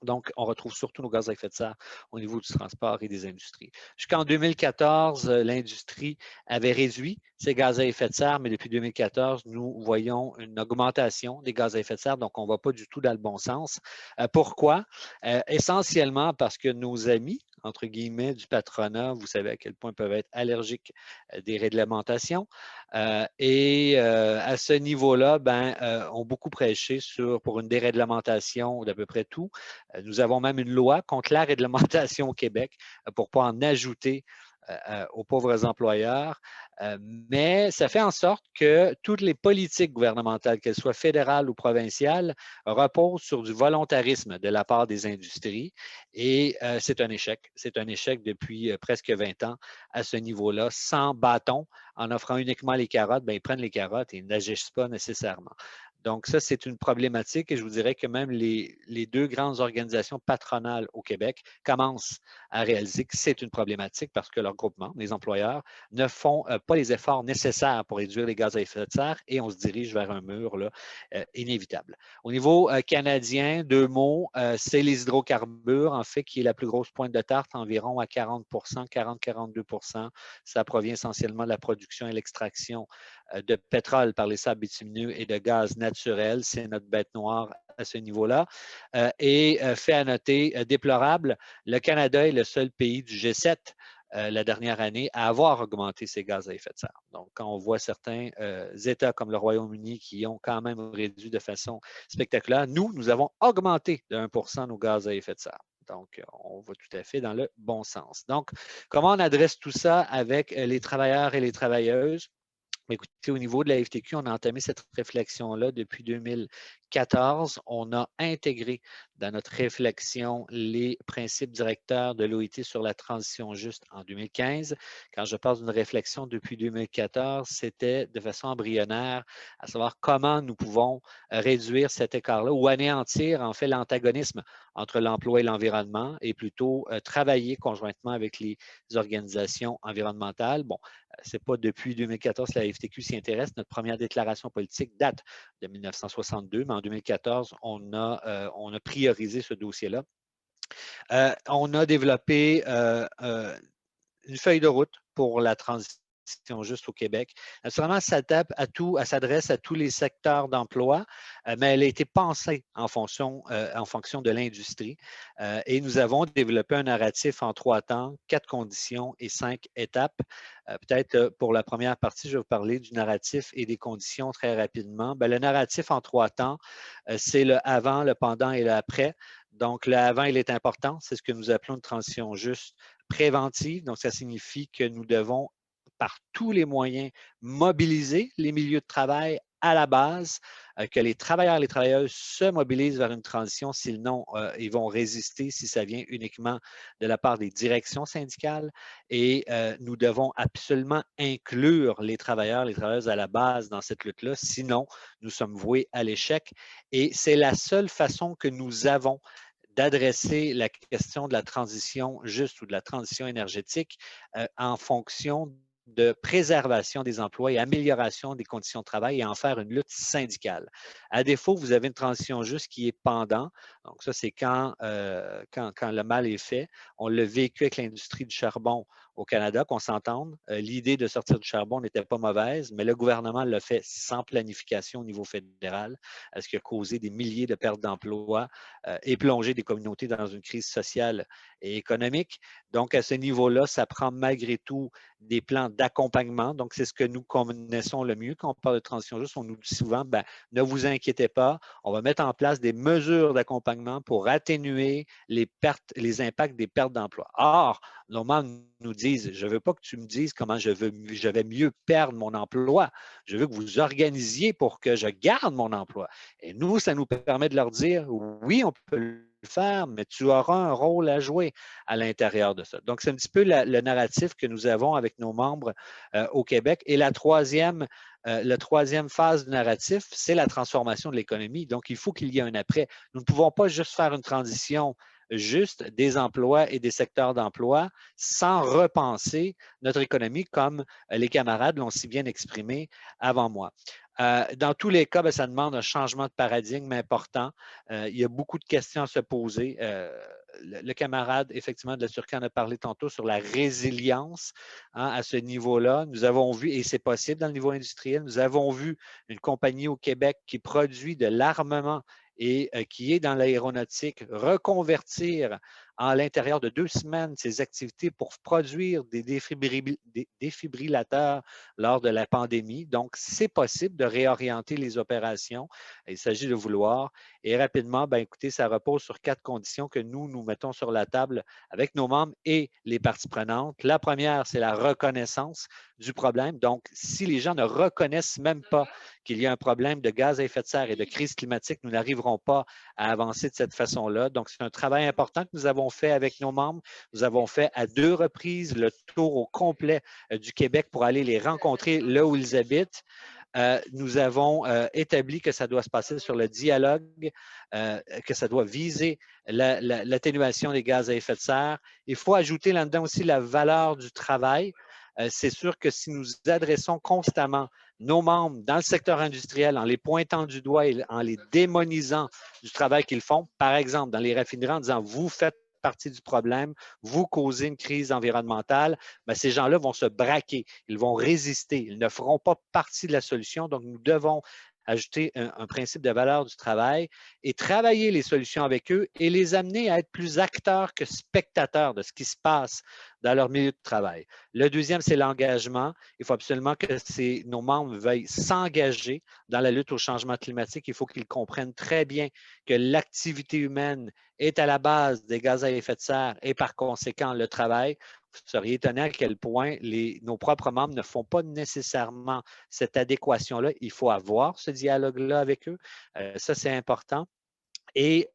Donc, on retrouve surtout nos gaz à effet de serre au niveau du transport et des industries. Jusqu'en 2014, l'industrie avait réduit ces gaz à effet de serre, mais depuis 2014, nous voyons une augmentation des gaz à effet de serre, donc on ne va pas du tout dans le bon sens. Pourquoi? Essentiellement parce que nos amis, entre guillemets, du patronat, vous savez à quel point ils peuvent être allergiques des réglementations. À ce niveau-là, ont beaucoup prêché pour une déréglementation d'à peu près tout. Nous avons même une loi contre la réglementation au Québec pour ne pas en ajouter aux pauvres employeurs. Mais ça fait en sorte que toutes les politiques gouvernementales, qu'elles soient fédérales ou provinciales, reposent sur du volontarisme de la part des industries et c'est un échec. C'est un échec depuis presque 20 ans à ce niveau-là, sans bâton, en offrant uniquement les carottes, ils prennent les carottes et ils n'agissent pas nécessairement. Donc, ça, c'est une problématique et je vous dirais que même les deux grandes organisations patronales au Québec commencent à réaliser que c'est une problématique parce que leur groupement, les employeurs, ne font pas les efforts nécessaires pour réduire les gaz à effet de serre et on se dirige vers un mur là, inévitable. Au niveau canadien, 2 mots, c'est les hydrocarbures, en fait, qui est la plus grosse pointe de tarte, environ à 40 40-42 Ça provient essentiellement de la production et l'extraction de pétrole par les sables bitumineux et de gaz naturel. C'est notre bête noire à ce niveau-là. Fait à noter, déplorable, le Canada est le seul pays du G7 la dernière année à avoir augmenté ses gaz à effet de serre. Donc, quand on voit certains États comme le Royaume-Uni qui ont quand même réduit de façon spectaculaire, nous avons augmenté de 1 nos gaz à effet de serre. Donc, on va tout à fait dans le bon sens. Donc, comment on adresse tout ça avec les travailleurs et les travailleuses? Écoutez, au niveau de la FTQ, on a entamé cette réflexion-là depuis 2014. On a intégré dans notre réflexion les principes directeurs de l'OIT sur la transition juste en 2015. Quand je parle d'une réflexion depuis 2014, c'était de façon embryonnaire, à savoir comment nous pouvons réduire cet écart-là ou anéantir en fait l'antagonisme entre l'emploi et l'environnement et plutôt travailler conjointement avec les organisations environnementales. Bon, ce n'est pas depuis 2014 que la FTQ s'y intéresse. Notre première déclaration politique date de 1962, mais en 2014, on a priorisé ce dossier-là. On a développé une feuille de route pour la transition juste au Québec. Naturellement, ça s'adresse à tous les secteurs d'emploi, mais elle a été pensée en fonction de l'industrie. Et nous avons développé un narratif en 3 temps, 4 conditions et 5 étapes. Peut-être pour la première partie, je vais vous parler du narratif et des conditions très rapidement. Le narratif en 3 temps, c'est le avant, le pendant et le après. Donc, le avant, il est important. C'est ce que nous appelons une transition juste préventive. Donc, ça signifie que nous devons, par tous les moyens, mobiliser les milieux de travail à la base, que les travailleurs et les travailleuses se mobilisent vers une transition, sinon ils vont résister si ça vient uniquement de la part des directions syndicales. Et nous devons absolument inclure les travailleurs et les travailleuses à la base dans cette lutte-là, sinon nous sommes voués à l'échec. Et c'est la seule façon que nous avons d'adresser la question de la transition juste ou de la transition énergétique en fonction de préservation des emplois et amélioration des conditions de travail et en faire une lutte syndicale. À défaut, vous avez une transition juste qui est pendant. Donc, ça, c'est quand le mal est fait. On l'a vécu avec l'industrie du charbon au Canada, qu'on s'entende. L'idée de sortir du charbon n'était pas mauvaise, mais le gouvernement l'a fait sans planification au niveau fédéral, ce qui a causé des milliers de pertes d'emplois et plongé des communautés dans une crise sociale et économique. Donc, à ce niveau-là, ça prend malgré tout des plans d'accompagnement. Donc, c'est ce que nous connaissons le mieux quand on parle de transition juste. On nous dit souvent, ne vous inquiétez pas, on va mettre en place des mesures d'accompagnement pour atténuer les impacts des pertes d'emploi. Or, normalement, nous disent, je ne veux pas que tu me dises comment je vais mieux perdre mon emploi. Je veux que vous organisiez pour que je garde mon emploi. Et nous, ça nous permet de leur dire, oui, on peut le faire, mais tu auras un rôle à jouer à l'intérieur de ça. Donc, c'est un petit peu le narratif que nous avons avec nos membres au Québec. Et la troisième phase du narratif, c'est la transformation de l'économie. Donc, il faut qu'il y ait un après. Nous ne pouvons pas juste faire une transition juste des emplois et des secteurs d'emploi sans repenser notre économie comme les camarades l'ont si bien exprimé avant moi. Dans tous les cas, ça demande un changement de paradigme important. Il y a beaucoup de questions à se poser. le camarade, effectivement, de la Turquie en a parlé tantôt sur la résilience à ce niveau-là. Nous avons vu, et c'est possible dans le niveau industriel, nous avons vu une compagnie au Québec qui produit de l'armement et qui est dans l'aéronautique, reconvertir en l'intérieur de 2 semaines ses activités pour produire des défibrillateurs lors de la pandémie. Donc, c'est possible de réorienter les opérations. Il s'agit de vouloir. Et rapidement, ben, écoutez, ça repose sur 4 conditions que nous mettons sur la table avec nos membres et les parties prenantes. La première, c'est la reconnaissance du problème. Donc, si les gens ne reconnaissent même pas qu'il y a un problème de gaz à effet de serre et de crise climatique, nous n'arriverons pas à avancer de cette façon-là. Donc, c'est un travail important que nous avons fait avec nos membres. Nous avons fait à 2 reprises le tour au complet du Québec pour aller les rencontrer là où ils habitent. Nous avons établi que ça doit se passer sur le dialogue, que ça doit viser l'atténuation des gaz à effet de serre. Il faut ajouter là-dedans aussi la valeur du travail. C'est sûr que si nous adressons constamment nos membres dans le secteur industriel en les pointant du doigt et en les démonisant du travail qu'ils font, par exemple dans les raffineries en disant « vous faites partie du problème, vous causez une crise environnementale », bien, ces gens-là vont se braquer, ils vont résister, ils ne feront pas partie de la solution. Donc, nous devons ajouter un principe de valeur du travail et travailler les solutions avec eux et les amener à être plus acteurs que spectateurs de ce qui se passe dans leur milieu de travail. Le deuxième, c'est l'engagement. Il faut absolument que nos membres veuillent s'engager dans la lutte au changement climatique. Il faut qu'ils comprennent très bien que l'activité humaine est à la base des gaz à effet de serre et par conséquent le travail. Vous seriez étonné à quel point nos propres membres ne font pas nécessairement cette adéquation-là. Il faut avoir ce dialogue-là avec eux. Ça, c'est important. Et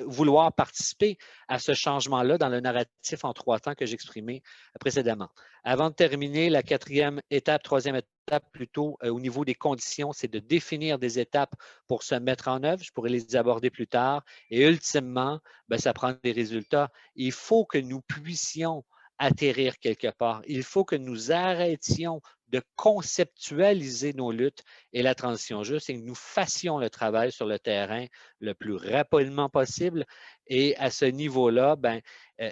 vouloir participer à ce changement-là dans le narratif en 3 temps que j'exprimais précédemment. Avant de terminer, la troisième étape plutôt au niveau des conditions, c'est de définir des étapes pour se mettre en œuvre. Je pourrais les aborder plus tard. Et ultimement, bien, ça prend des résultats. Il faut que nous puissions atterrir quelque part. Il faut que nous arrêtions de conceptualiser nos luttes et la transition juste et que nous fassions le travail sur le terrain le plus rapidement possible. Et à ce niveau-là, ben,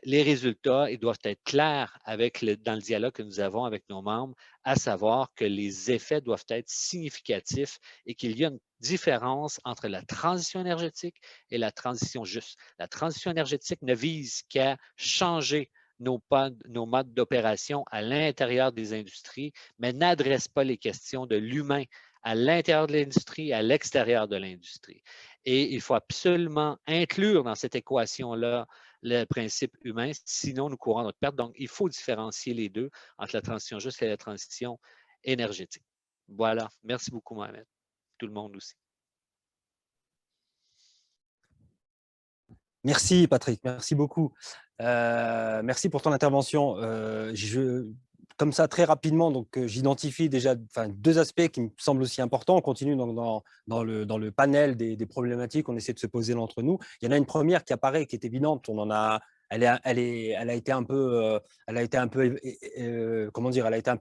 les résultats ils doivent être clairs dans le dialogue que nous avons avec nos membres, à savoir que les effets doivent être significatifs et qu'il y a une différence entre la transition énergétique et la transition juste. La transition énergétique ne vise qu'à changer nos modes d'opération à l'intérieur des industries, mais n'adresse pas les questions de l'humain à l'intérieur de l'industrie et à l'extérieur de l'industrie. Et il faut absolument inclure dans cette équation-là le principe humain, sinon nous courons notre perte. Donc, il faut différencier les deux entre la transition juste et la transition énergétique. Voilà. Merci beaucoup, Mohamed. Tout le monde aussi. Merci, Patrick. Merci beaucoup. Merci pour ton intervention. Comme ça, très rapidement, donc j'identifie déjà 2 aspects qui me semblent aussi importants. On continue donc dans le panel des problématiques qu'on essaie de se poser entre nous. Il y en a une première qui apparaît, qui est évidente. Elle a été un peu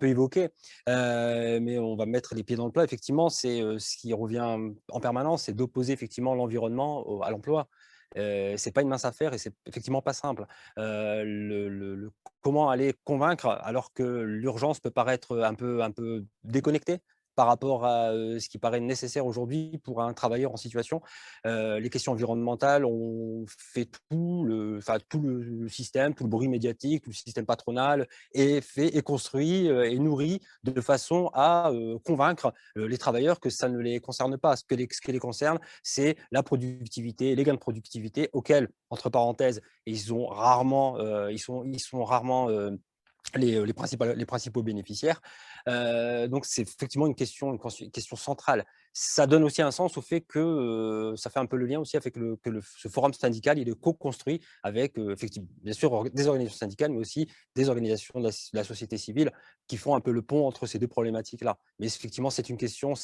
évoquée, mais on va mettre les pieds dans le plat. Effectivement, c'est ce qui revient en permanence, c'est d'opposer effectivement l'environnement à l'emploi. C'est pas une mince affaire et c'est effectivement pas simple. Comment aller convaincre alors que l'urgence peut paraître un peu déconnectée par rapport à ce qui paraît nécessaire aujourd'hui pour un travailleur en situation. Les questions environnementales, on fait tout le système, tout le bruit médiatique, tout le système patronal est fait et construit et nourri de façon à convaincre les travailleurs que ça ne les concerne pas. Ce qui les concerne, c'est la productivité, les gains de productivité auxquels, entre parenthèses, ils sont rarement les principaux bénéficiaires. Donc, c'est effectivement une question centrale. Ça donne aussi un sens au fait que ça fait un peu le lien aussi avec ce forum syndical, il est co-construit avec, effectivement, bien sûr, des organisations syndicales, mais aussi des organisations de la société civile qui font un peu le pont entre ces 2 problématiques-là. Mais effectivement, c'est une question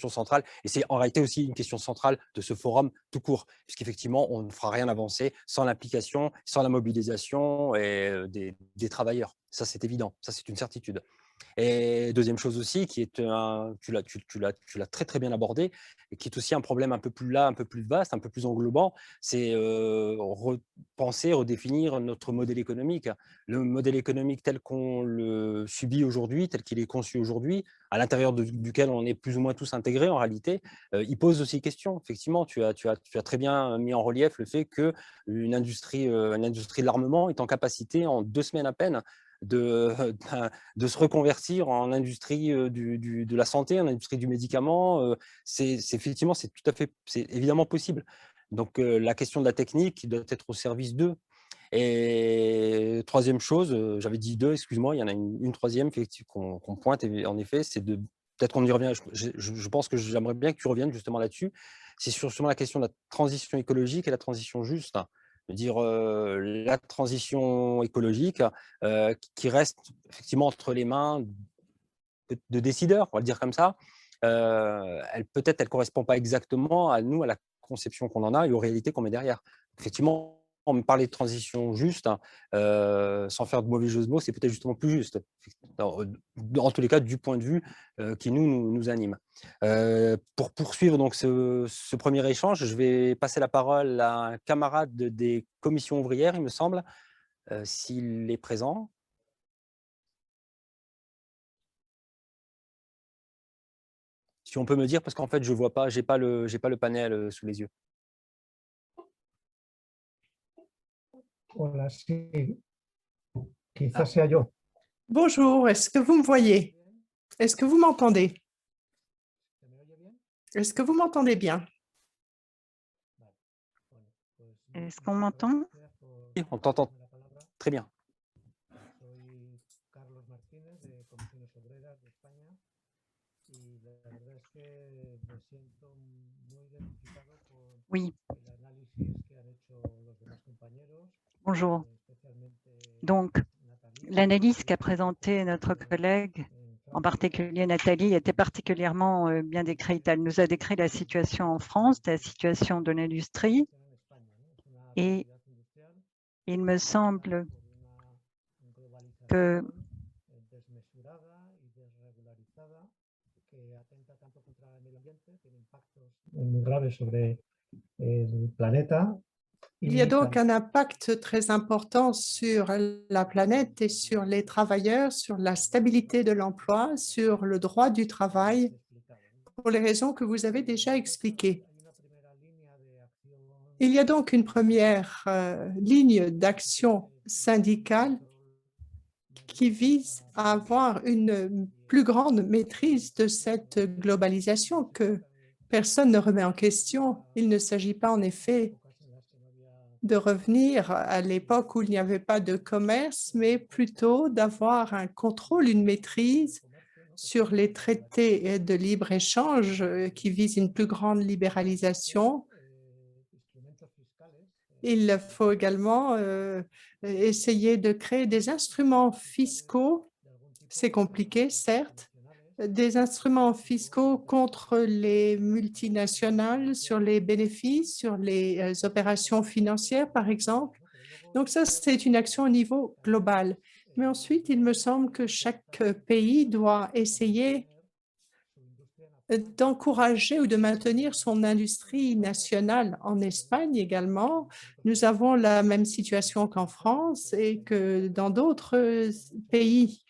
centrale et c'est en réalité aussi une question centrale de ce forum tout court, puisqu'effectivement, on ne fera rien avancer sans l'implication, sans la mobilisation des travailleurs. Ça, c'est évident. Ça, c'est une certitude. Et deuxième chose aussi, qui est tu l'as très très bien abordé, et qui est aussi un problème un peu plus vaste, un peu plus englobant, c'est repenser, redéfinir notre modèle économique. Le modèle économique tel qu'on le subit aujourd'hui, tel qu'il est conçu aujourd'hui, à l'intérieur duquel on est plus ou moins tous intégrés en réalité, il pose aussi question. Effectivement, tu as très bien mis en relief le fait qu'une industrie de l'armement est en capacité, en 2 semaines à peine, de, de se reconvertir en industrie de la santé, en industrie du médicament. Effectivement, c'est évidemment possible. Donc, la question de la technique doit être au service d'eux. Et troisième chose, j'avais dit deux, excuse-moi, il y en a une troisième qu'on pointe, en effet, c'est de, peut-être qu'on y revient, je pense que j'aimerais bien que tu reviennes justement là-dessus, c'est sur justement la question de la transition écologique et la transition juste. Dire la transition écologique qui reste effectivement entre les mains de décideurs, on va le dire comme ça. Peut-être elle ne correspond pas exactement à nous, à la conception qu'on en a et aux réalités qu'on met derrière. Effectivement, on me parlait de transition juste, sans faire de mauvais jeu de mots, c'est peut-être justement plus juste, en tous les cas du point de vue qui nous anime. Pour poursuivre donc ce premier échange, je vais passer la parole à un camarade des commissions ouvrières, il me semble, s'il est présent. Si on peut me dire, parce qu'en fait, je vois pas, j'ai pas le panel sous les yeux. Hola, sí. Quizás sea yo. Bonjour, est-ce que vous me voyez? Est-ce que vous m'entendez? Est-ce que vous m'entendez bien? Est-ce qu'on m'entend? Oui, on t'entend très bien. Oui. Bonjour. Donc, l'analyse qu'a présentée notre collègue, en particulier Nathalie, était particulièrement bien décrite. Elle nous a décrit la situation en France, la situation de l'industrie, et il me semble que muy grave sobre el planeta. Il y a donc un impact très important sur la planète et sur les travailleurs, sur la stabilité de l'emploi, sur le droit du travail, pour les raisons que vous avez déjà expliquées. Il y a donc une première ligne d'action syndicale qui vise à avoir une plus grande maîtrise de cette globalisation que personne ne remet en question. Il ne s'agit pas en effet de revenir à l'époque où il n'y avait pas de commerce, mais plutôt d'avoir un contrôle, une maîtrise sur les traités de libre-échange qui visent une plus grande libéralisation. Il faut également essayer de créer des instruments fiscaux, c'est compliqué certes, des instruments fiscaux contre les multinationales sur les bénéfices, sur les opérations financières, par exemple. Donc ça, c'est une action au niveau global. Mais ensuite, il me semble que chaque pays doit essayer d'encourager ou de maintenir son industrie nationale. En Espagne également, nous avons la même situation qu'en France et que dans d'autres pays.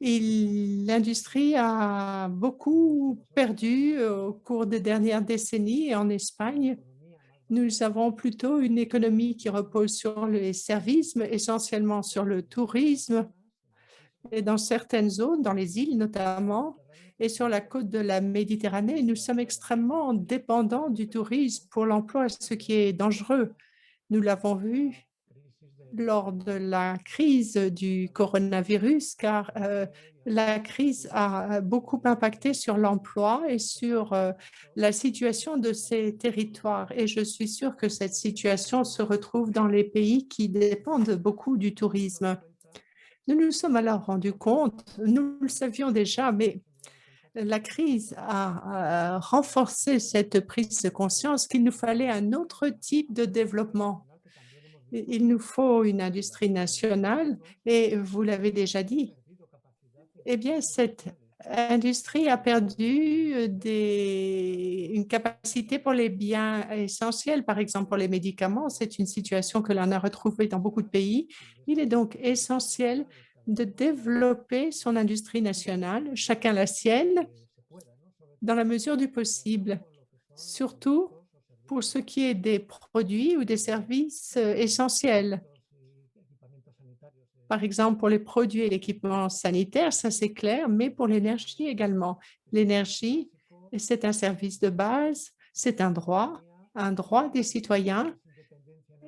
L'industrie a beaucoup perdu au cours des dernières décennies et en Espagne, nous avons plutôt une économie qui repose sur les services, mais essentiellement sur le tourisme et dans certaines zones, dans les îles notamment, et sur la côte de la Méditerranée, nous sommes extrêmement dépendants du tourisme pour l'emploi, ce qui est dangereux. Nous l'avons vu lors de la crise du coronavirus, car la crise a beaucoup impacté sur l'emploi et sur la situation de ces territoires. Et je suis sûre que cette situation se retrouve dans les pays qui dépendent beaucoup du tourisme. Nous nous sommes alors rendus compte, nous le savions déjà, mais la crise a renforcé cette prise de conscience qu'il nous fallait un autre type de développement. Il nous faut une industrie nationale et vous l'avez déjà dit. eh bien, cette industrie a perdu une capacité pour les biens essentiels, par exemple pour les médicaments. C'est une situation que l'on a retrouvée dans beaucoup de pays. Il est donc essentiel de développer son industrie nationale, chacun la sienne, dans la mesure du possible, surtout pour ce qui est des produits ou des services essentiels. Par exemple, pour les produits et l'équipement sanitaire, ça c'est clair, mais pour l'énergie également. L'énergie, c'est un service de base, c'est un droit des citoyens.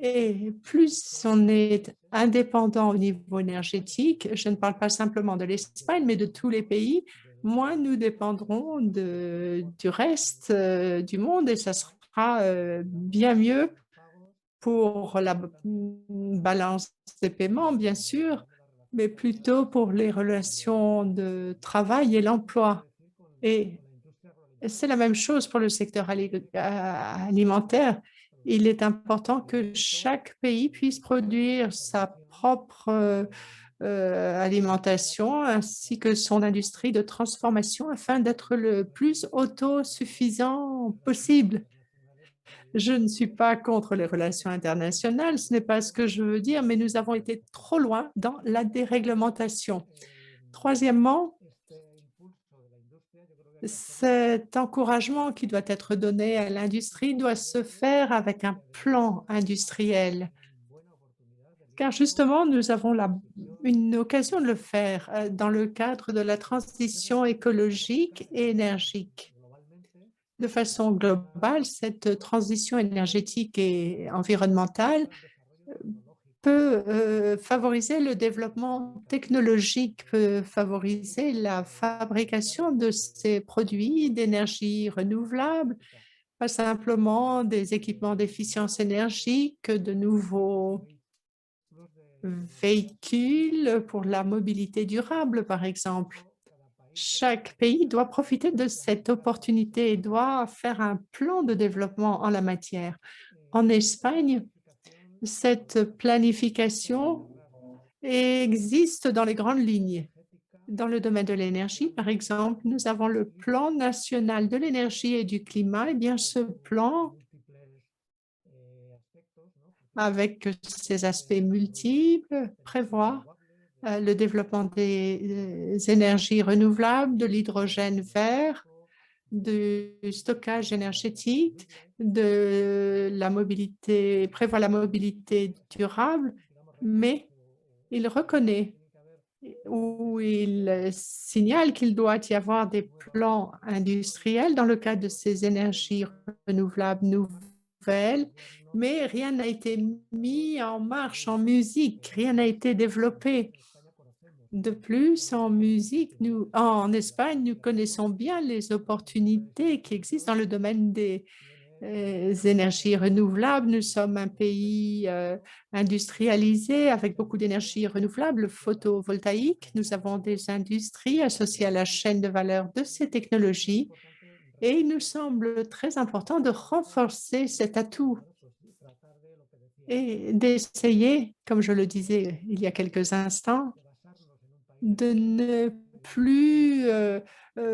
Et plus on est indépendant au niveau énergétique, je ne parle pas simplement de l'Espagne, mais de tous les pays, moins nous dépendrons du reste du monde et ça sera bien mieux pour la balance des paiements, bien sûr, mais plutôt pour les relations de travail et l'emploi. Et c'est la même chose pour le secteur alimentaire. Il est important que chaque pays puisse produire sa propre alimentation ainsi que son industrie de transformation afin d'être le plus autosuffisant possible. Je ne suis pas contre les relations internationales, ce n'est pas ce que je veux dire, mais nous avons été trop loin dans la déréglementation. Troisièmement, cet encouragement qui doit être donné à l'industrie doit se faire avec un plan industriel, car justement, nous avons une occasion de le faire dans le cadre de la transition écologique et énergique. De façon globale, cette transition énergétique et environnementale peut favoriser le développement technologique, peut favoriser la fabrication de ces produits d'énergie renouvelable, pas simplement des équipements d'efficience énergique, de nouveaux véhicules pour la mobilité durable, par exemple. Chaque pays doit profiter de cette opportunité et doit faire un plan de développement en la matière. En Espagne, cette planification existe dans les grandes lignes. Dans le domaine de l'énergie, par exemple, nous avons le plan national de l'énergie et du climat. Eh bien, ce plan, avec ses aspects multiples, prévoit le développement des énergies renouvelables, de l'hydrogène vert, du stockage énergétique, de la mobilité, prévoit la mobilité durable, mais il reconnaît ou il signale qu'il doit y avoir des plans industriels dans le cadre de ces énergies renouvelables nouvelles, mais rien n'a été mis en marche en musique, rien n'a été développé. De plus, en musique, en Espagne, nous connaissons bien les opportunités qui existent dans le domaine des énergies renouvelables. Nous sommes un pays industrialisé avec beaucoup d'énergie renouvelable, photovoltaïque. Nous avons des industries associées à la chaîne de valeur de ces technologies et il nous semble très important de renforcer cet atout et d'essayer, comme je le disais il y a quelques instants, de ne plus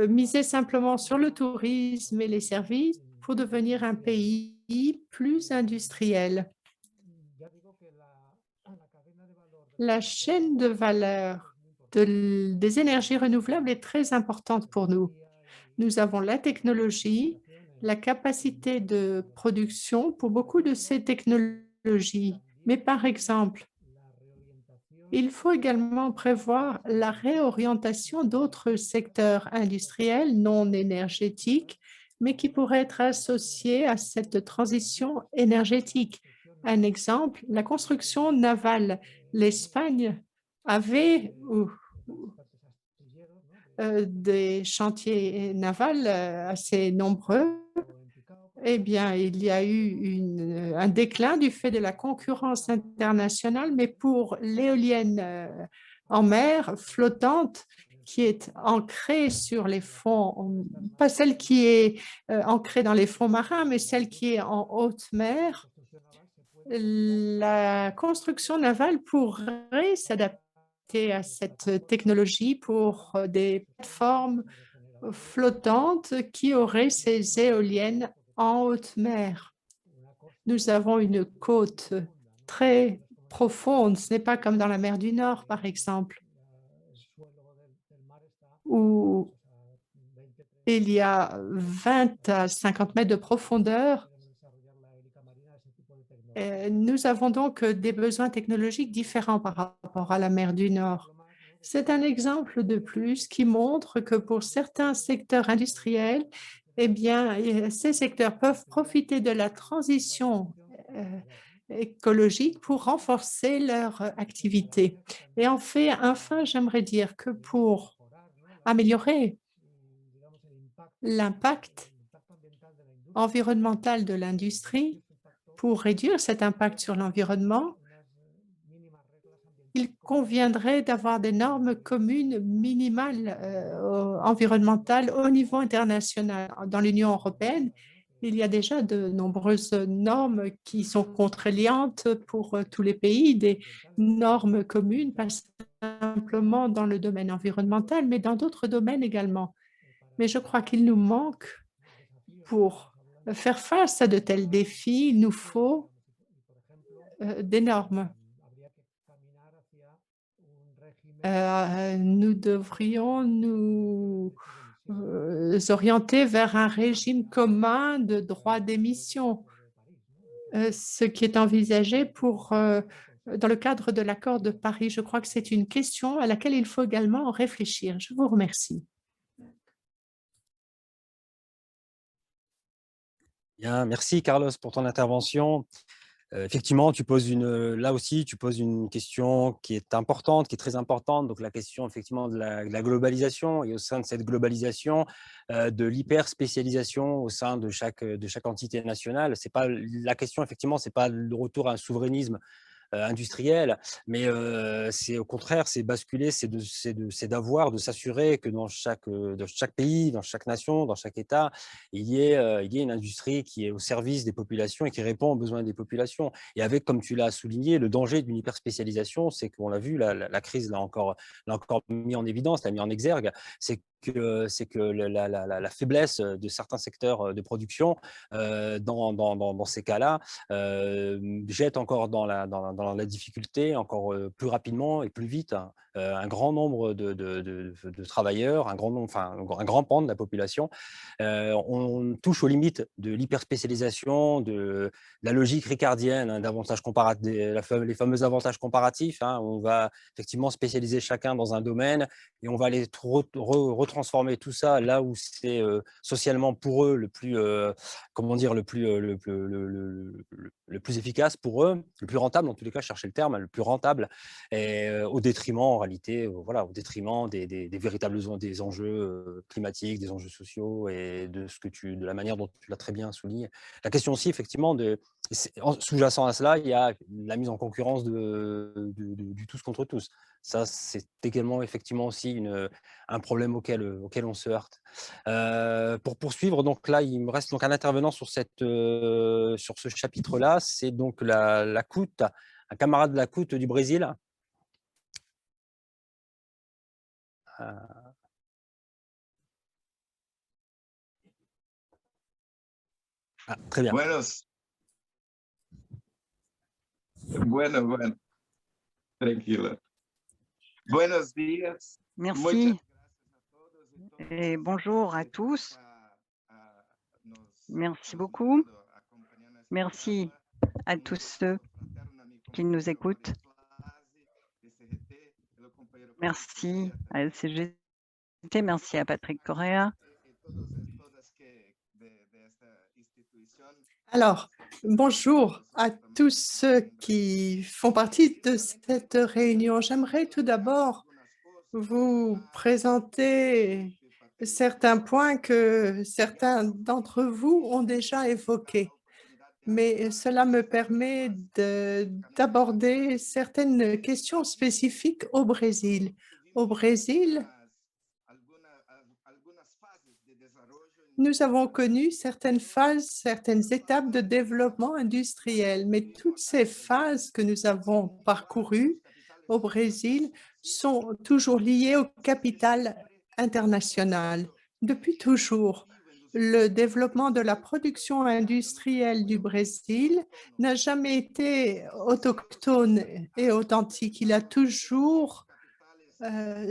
miser simplement sur le tourisme et les services pour devenir un pays plus industriel. La chaîne de valeur des énergies renouvelables est très importante pour nous. Nous avons la technologie, la capacité de production pour beaucoup de ces technologies. Mais par exemple, il faut également prévoir la réorientation d'autres secteurs industriels non énergétiques, mais qui pourraient être associés à cette transition énergétique. Un exemple, la construction navale. L'Espagne avait des chantiers navals assez nombreux. Eh bien, il y a eu un déclin du fait de la concurrence internationale, mais pour l'éolienne en mer flottante, qui est ancrée sur les fonds, pas celle qui est ancrée dans les fonds marins, mais celle qui est en haute mer, la construction navale pourrait s'adapter adapté à cette technologie pour des plateformes flottantes qui auraient ces éoliennes en haute mer. Nous avons une côte très profonde, ce n'est pas comme dans la mer du Nord, par exemple, où il y a 20 à 50 mètres de profondeur. Nous avons donc des besoins technologiques différents par rapport à la mer du Nord. C'est un exemple de plus qui montre que pour certains secteurs industriels, eh bien, ces secteurs peuvent profiter de la transition écologique pour renforcer leur activité. Et enfin, j'aimerais dire que pour améliorer l'impact environnemental de l'industrie, pour réduire cet impact sur l'environnement, il conviendrait d'avoir des normes communes minimales environnementales au niveau international. Dans l'Union européenne, il y a déjà de nombreuses normes qui sont contraignantes pour tous les pays, des normes communes, pas simplement dans le domaine environnemental, mais dans d'autres domaines également. Mais je crois qu'il nous manque, pour faire face à de tels défis, il nous faut des normes. Nous devrions nous orienter vers un régime commun de droits d'émission, ce qui est envisagé dans le cadre de l'accord de Paris. Je crois que c'est une question à laquelle il faut également réfléchir. Je vous remercie. Bien, merci Carlos pour ton intervention. Effectivement, là aussi, tu poses une question qui est importante, qui est très importante. Donc, la question effectivement de la globalisation et au sein de cette globalisation, de l'hyper-spécialisation au sein de chaque entité nationale. C'est pas la question, effectivement, c'est pas le retour à un souverainisme industriel, mais c'est au contraire, c'est basculer, c'est de s'assurer que dans chaque pays, dans chaque nation, dans chaque État, il y ait une industrie qui est au service des populations et qui répond aux besoins des populations. Et avec, comme tu l'as souligné, le danger d'une hyperspécialisation, c'est qu'on l'a vu, la crise l'a encore mis en évidence, l'a mis en exergue, c'est que la faiblesse de certains secteurs de production dans ces cas-là jette encore dans la difficulté, encore plus rapidement et plus vite, un grand nombre de travailleurs, un grand pan de la population. On touche aux limites de l'hyperspécialisation, de la logique ricardienne, hein, les fameux avantages comparatifs, hein, où on va effectivement spécialiser chacun dans un domaine et on va aller retransformer tout ça là où c'est socialement pour eux le plus, le plus efficace pour eux, le plus rentable, en tous les cas, chercher le terme, le plus rentable, et au détriment, en réalité, au détriment des véritables des enjeux climatiques, des enjeux sociaux et de la manière dont tu l'as très bien souligné. La question aussi, effectivement, sous-jacent à cela, il y a la mise en concurrence du tous contre tous. Ça, c'est également effectivement aussi un problème auquel on se heurte. Pour poursuivre, donc là, il me reste donc un intervenant sur ce chapitre-là, c'est donc la COUT, un camarade de la COUT du Brésil. Très bien. Bueno, tranquilo. Buenos días. Merci et bonjour à tous. Merci beaucoup. Merci à tous ceux qui nous écoutent. Merci à LCGT, merci à Patrick Correa. Alors, bonjour à tous ceux qui font partie de cette réunion. J'aimerais tout d'abord vous présenter certains points que certains d'entre vous ont déjà évoqués. Mais cela me permet d'aborder certaines questions spécifiques au Brésil. Au Brésil, nous avons connu certaines phases, certaines étapes de développement industriel, mais toutes ces phases que nous avons parcourues au Brésil sont toujours liées au capital international. Depuis toujours, le développement de la production industrielle du Brésil n'a jamais été autochtone et authentique. Il a toujours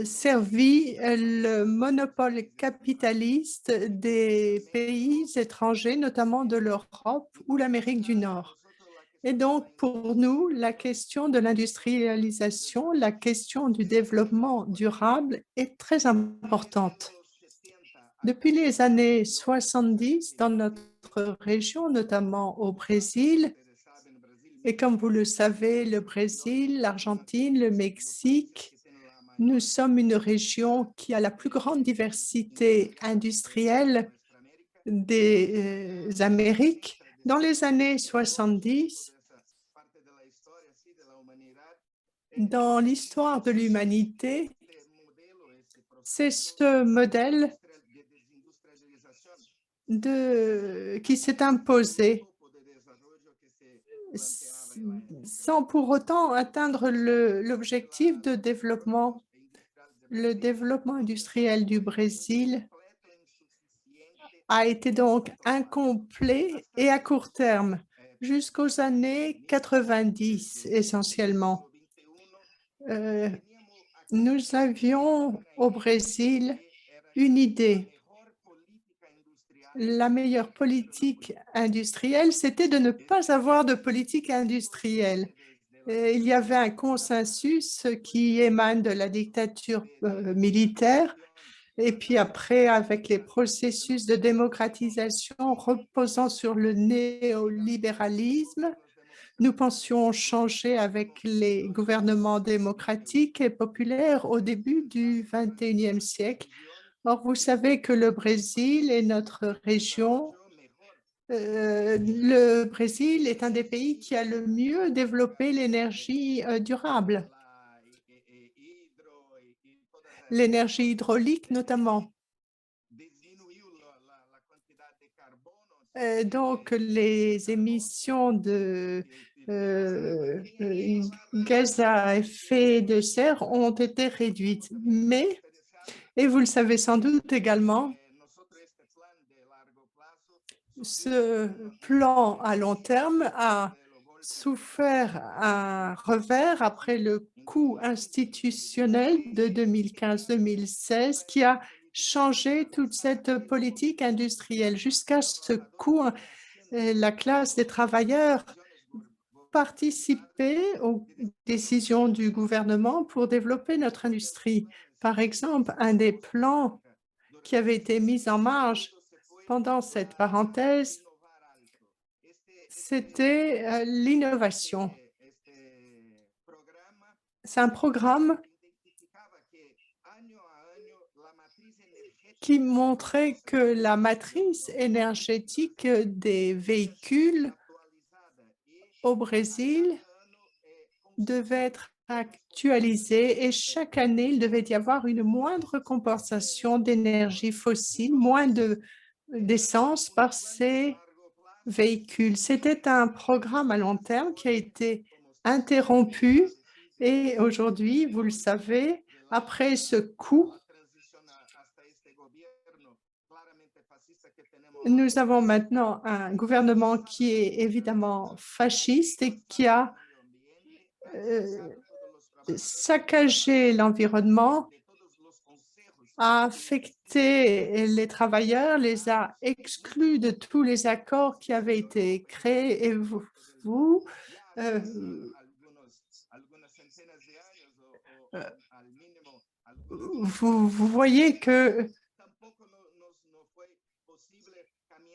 servi le monopole capitaliste des pays étrangers, notamment de l'Europe ou l'Amérique du Nord. Et donc, pour nous, la question de l'industrialisation, la question du développement durable est très importante. Depuis les années 70, dans notre région, notamment au Brésil, et comme vous le savez, le Brésil, l'Argentine, le Mexique, nous sommes une région qui a la plus grande diversité industrielle des Amériques. Dans les années 70, dans l'histoire de l'humanité, c'est ce modèle qui s'est imposé sans pour autant atteindre l'objectif de développement. Le développement industriel du Brésil a été donc incomplet et à court terme, jusqu'aux années 90 essentiellement. Nous avions au Brésil une idée. La meilleure politique industrielle, c'était de ne pas avoir de politique industrielle. Il y avait un consensus qui émane de la dictature militaire. Et puis après, avec les processus de démocratisation reposant sur le néolibéralisme, nous pensions changer avec les gouvernements démocratiques et populaires au début du XXIe siècle. Or, vous savez que le Brésil est notre région. Le Brésil est un des pays qui a le mieux développé l'énergie durable, l'énergie hydraulique notamment. Donc, les émissions de gaz à effet de serre ont été réduites. Mais, et vous le savez sans doute également, ce plan à long terme a souffert un revers après le coup institutionnel de 2015-2016 qui a changé toute cette politique industrielle. Jusqu'à ce coup, la classe des travailleurs participait aux décisions du gouvernement pour développer notre industrie. Par exemple, un des plans qui avait été mis en marche pendant cette parenthèse, c'était l'innovation. C'est un programme qui montrait que la matrice énergétique des véhicules au Brésil devait être actualisée et chaque année, il devait y avoir une moindre compensation d'énergie fossile, moins d'essence par ces véhicules. C'était un programme à long terme qui a été interrompu et aujourd'hui, vous le savez, après ce coup, nous avons maintenant un gouvernement qui est évidemment fasciste et qui a saccagé l'environnement, a affecté les travailleurs, les a exclus de tous les accords qui avaient été créés. Et vous voyez que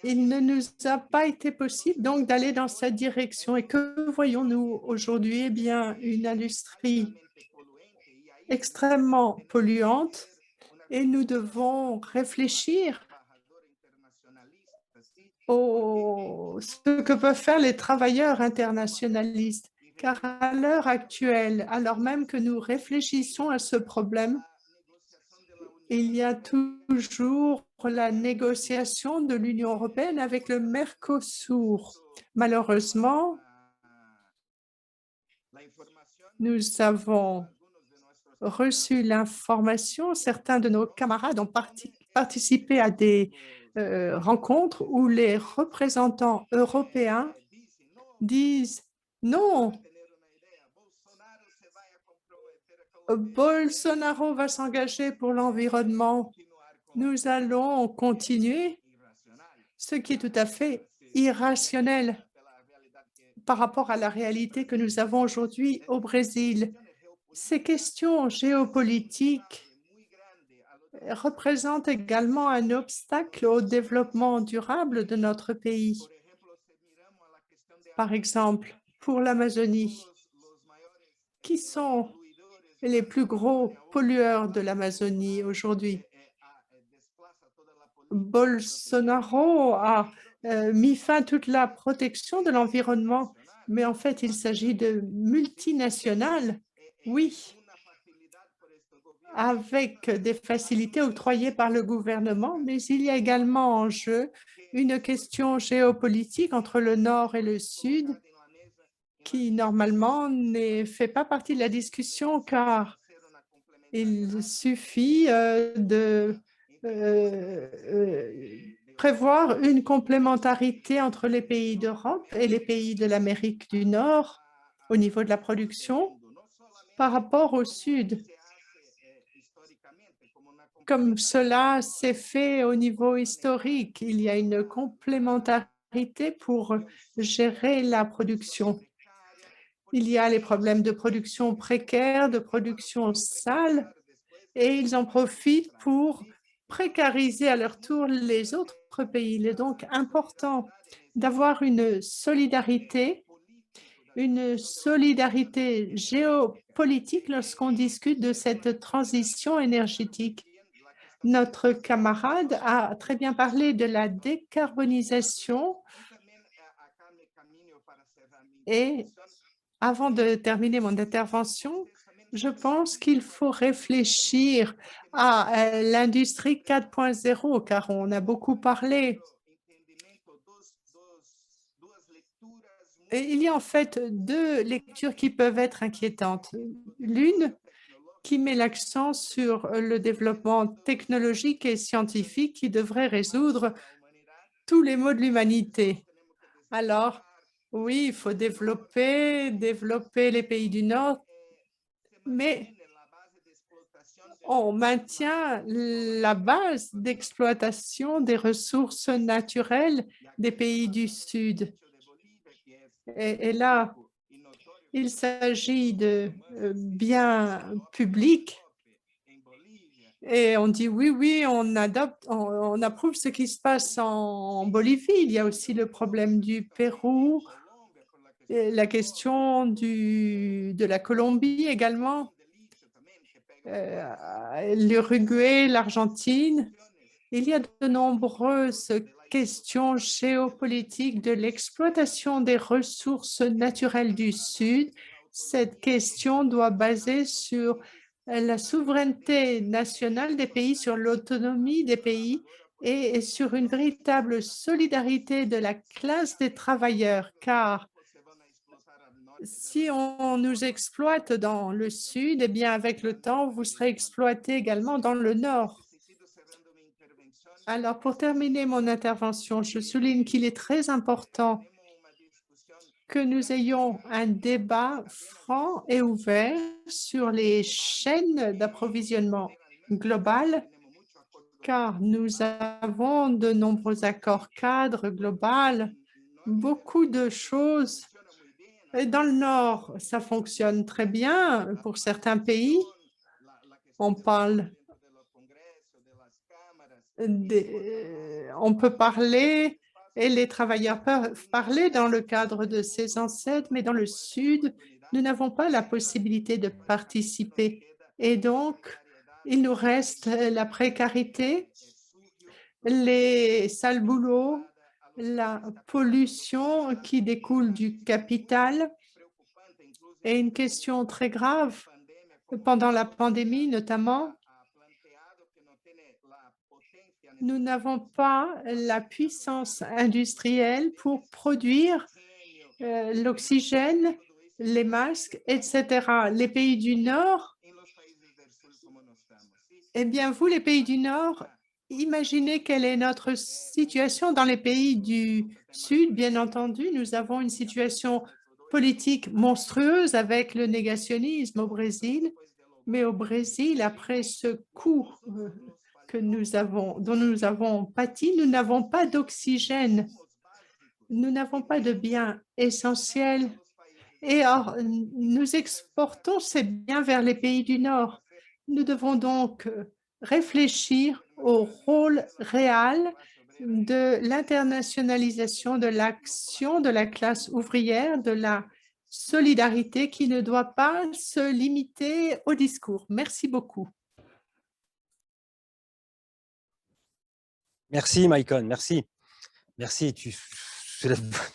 il ne nous a pas été possible donc d'aller dans cette direction. Et que voyons-nous aujourd'hui? Eh bien, une industrie extrêmement polluante et nous devons réfléchir à ce que peuvent faire les travailleurs internationalistes. Car à l'heure actuelle, alors même que nous réfléchissons à ce problème, il y a toujours la négociation de l'Union européenne avec le Mercosur. Malheureusement, nous avons reçu l'information, certains de nos camarades ont participé à des rencontres où les représentants européens disent non, Bolsonaro va s'engager pour l'environnement. Nous allons continuer, ce qui est tout à fait irrationnel par rapport à la réalité que nous avons aujourd'hui au Brésil. Ces questions géopolitiques représentent également un obstacle au développement durable de notre pays. Par exemple, pour l'Amazonie, qui sont les plus gros pollueurs de l'Amazonie aujourd'hui? Bolsonaro a mis fin à toute la protection de l'environnement, mais en fait, il s'agit de multinationales, oui, avec des facilités octroyées par le gouvernement, mais il y a également en jeu une question géopolitique entre le Nord et le Sud qui, normalement, ne fait pas partie de la discussion car il suffit de prévoir une complémentarité entre les pays d'Europe et les pays de l'Amérique du Nord au niveau de la production par rapport au Sud. Comme cela s'est fait au niveau historique, il y a une complémentarité pour gérer la production. Il y a les problèmes de production précaire, de production sale, et ils en profitent pour précariser à leur tour les autres pays. Il est donc important d'avoir une solidarité géopolitique lorsqu'on discute de cette transition énergétique. Notre camarade a très bien parlé de la décarbonisation et avant de terminer mon intervention, je pense qu'il faut réfléchir à l'industrie 4.0 car on a beaucoup parlé. Et il y a en fait deux lectures qui peuvent être inquiétantes. L'une qui met l'accent sur le développement technologique et scientifique qui devrait résoudre tous les maux de l'humanité. Alors, oui, il faut développer les pays du Nord, mais on maintient la base d'exploitation des ressources naturelles des pays du Sud. Et là, il s'agit de biens publics et on dit oui, on approuve ce qui se passe en Bolivie. Il y a aussi le problème du Pérou, et la question de la Colombie également, l'Uruguay, l'Argentine. Il y a de nombreuses questions géopolitiques de l'exploitation des ressources naturelles du Sud. Cette question doit baser sur la souveraineté nationale des pays, sur l'autonomie des pays et sur une véritable solidarité de la classe des travailleurs, car si on nous exploite dans le Sud, eh bien, avec le temps, vous serez exploité également dans le Nord. Alors, pour terminer mon intervention, je souligne qu'il est très important que nous ayons un débat franc et ouvert sur les chaînes d'approvisionnement globales, car nous avons de nombreux accords cadres globaux, beaucoup de choses. Et dans le Nord, ça fonctionne très bien pour certains pays. On parle on peut parler et les travailleurs peuvent parler dans le cadre de ces enceintes, mais dans le Sud, nous n'avons pas la possibilité de participer. Et donc, il nous reste la précarité, les sales boulots, la pollution qui découle du capital et une question très grave pendant la pandémie notamment. Nous n'avons pas la puissance industrielle pour produire l'oxygène, les masques, etc. Les pays du Nord Eh bien, vous, les pays du Nord, imaginez quelle est notre situation dans les pays du Sud. Bien entendu, nous avons une situation politique monstrueuse avec le négationnisme au Brésil. Mais au Brésil, après ce coup dont nous avons pâti, nous n'avons pas d'oxygène. Nous n'avons pas de biens essentiels. Et or, nous exportons ces biens vers les pays du Nord. Nous devons donc réfléchir au rôle réel de l'internationalisation de l'action de la classe ouvrière, de la solidarité qui ne doit pas se limiter au discours. Merci beaucoup. Merci, Maïcon, merci. Merci, tu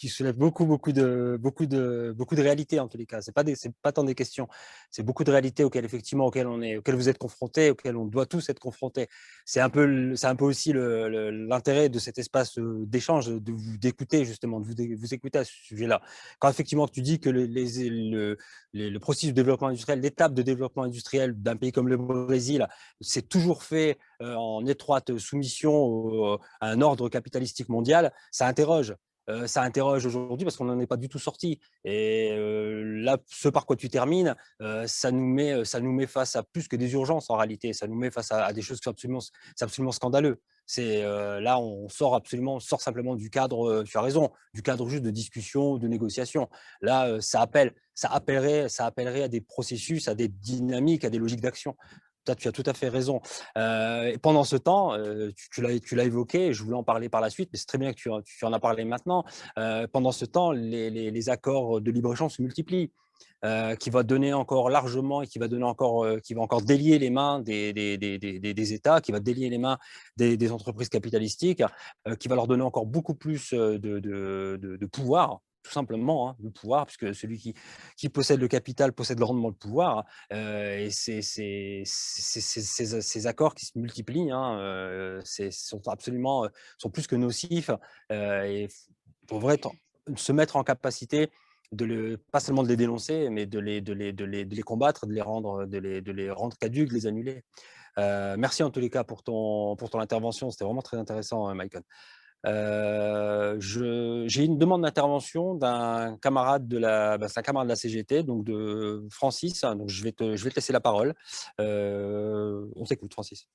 soulèves beaucoup de réalités en tous les cas. C'est pas tant des questions, c'est beaucoup de réalités auxquelles vous êtes confrontés, auxquelles on doit tous être confrontés. C'est un peu aussi l'intérêt de cet espace d'échange, d'écouter justement, de vous écouter à ce sujet-là. Quand effectivement tu dis que le processus de développement industriel, l'étape de développement industriel d'un pays comme le Brésil, c'est toujours fait en étroite soumission à un ordre capitalistique mondial, ça interroge. Ça interroge aujourd'hui parce qu'on n'en est pas du tout sorti. Et là, ce par quoi tu termines, ça nous met face à plus que des urgences en réalité. Ça nous met face à des choses qui sont absolument scandaleux. Là, on sort simplement du cadre, tu as raison, du cadre juste de discussion, de négociation. Là, ça appellerait à des processus, à des dynamiques, à des logiques d'action. Tu as tout à fait raison. Et pendant ce temps, tu l'as évoqué, je voulais en parler par la suite, mais c'est très bien que tu en as parlé maintenant. Pendant ce temps, les accords de libre-échange se multiplient, qui va donner encore largement et qui va encore délier les mains des États, qui va délier les mains des entreprises capitalistiques, qui va leur donner encore beaucoup plus de pouvoir. Tout simplement, hein, le pouvoir, puisque celui qui possède le capital possède grandement le pouvoir. Et ces accords qui se multiplient sont plus que nocifs. Et il faudrait se mettre en capacité pas seulement de les dénoncer, mais de les combattre, de les rendre caducs, de les annuler. Merci en tous les cas pour ton intervention. C'était vraiment très intéressant, Maïcon. J'ai une demande d'intervention d'un camarade de la CGT, donc de Francis. Donc je vais te laisser la parole. On t'écoute, Francis.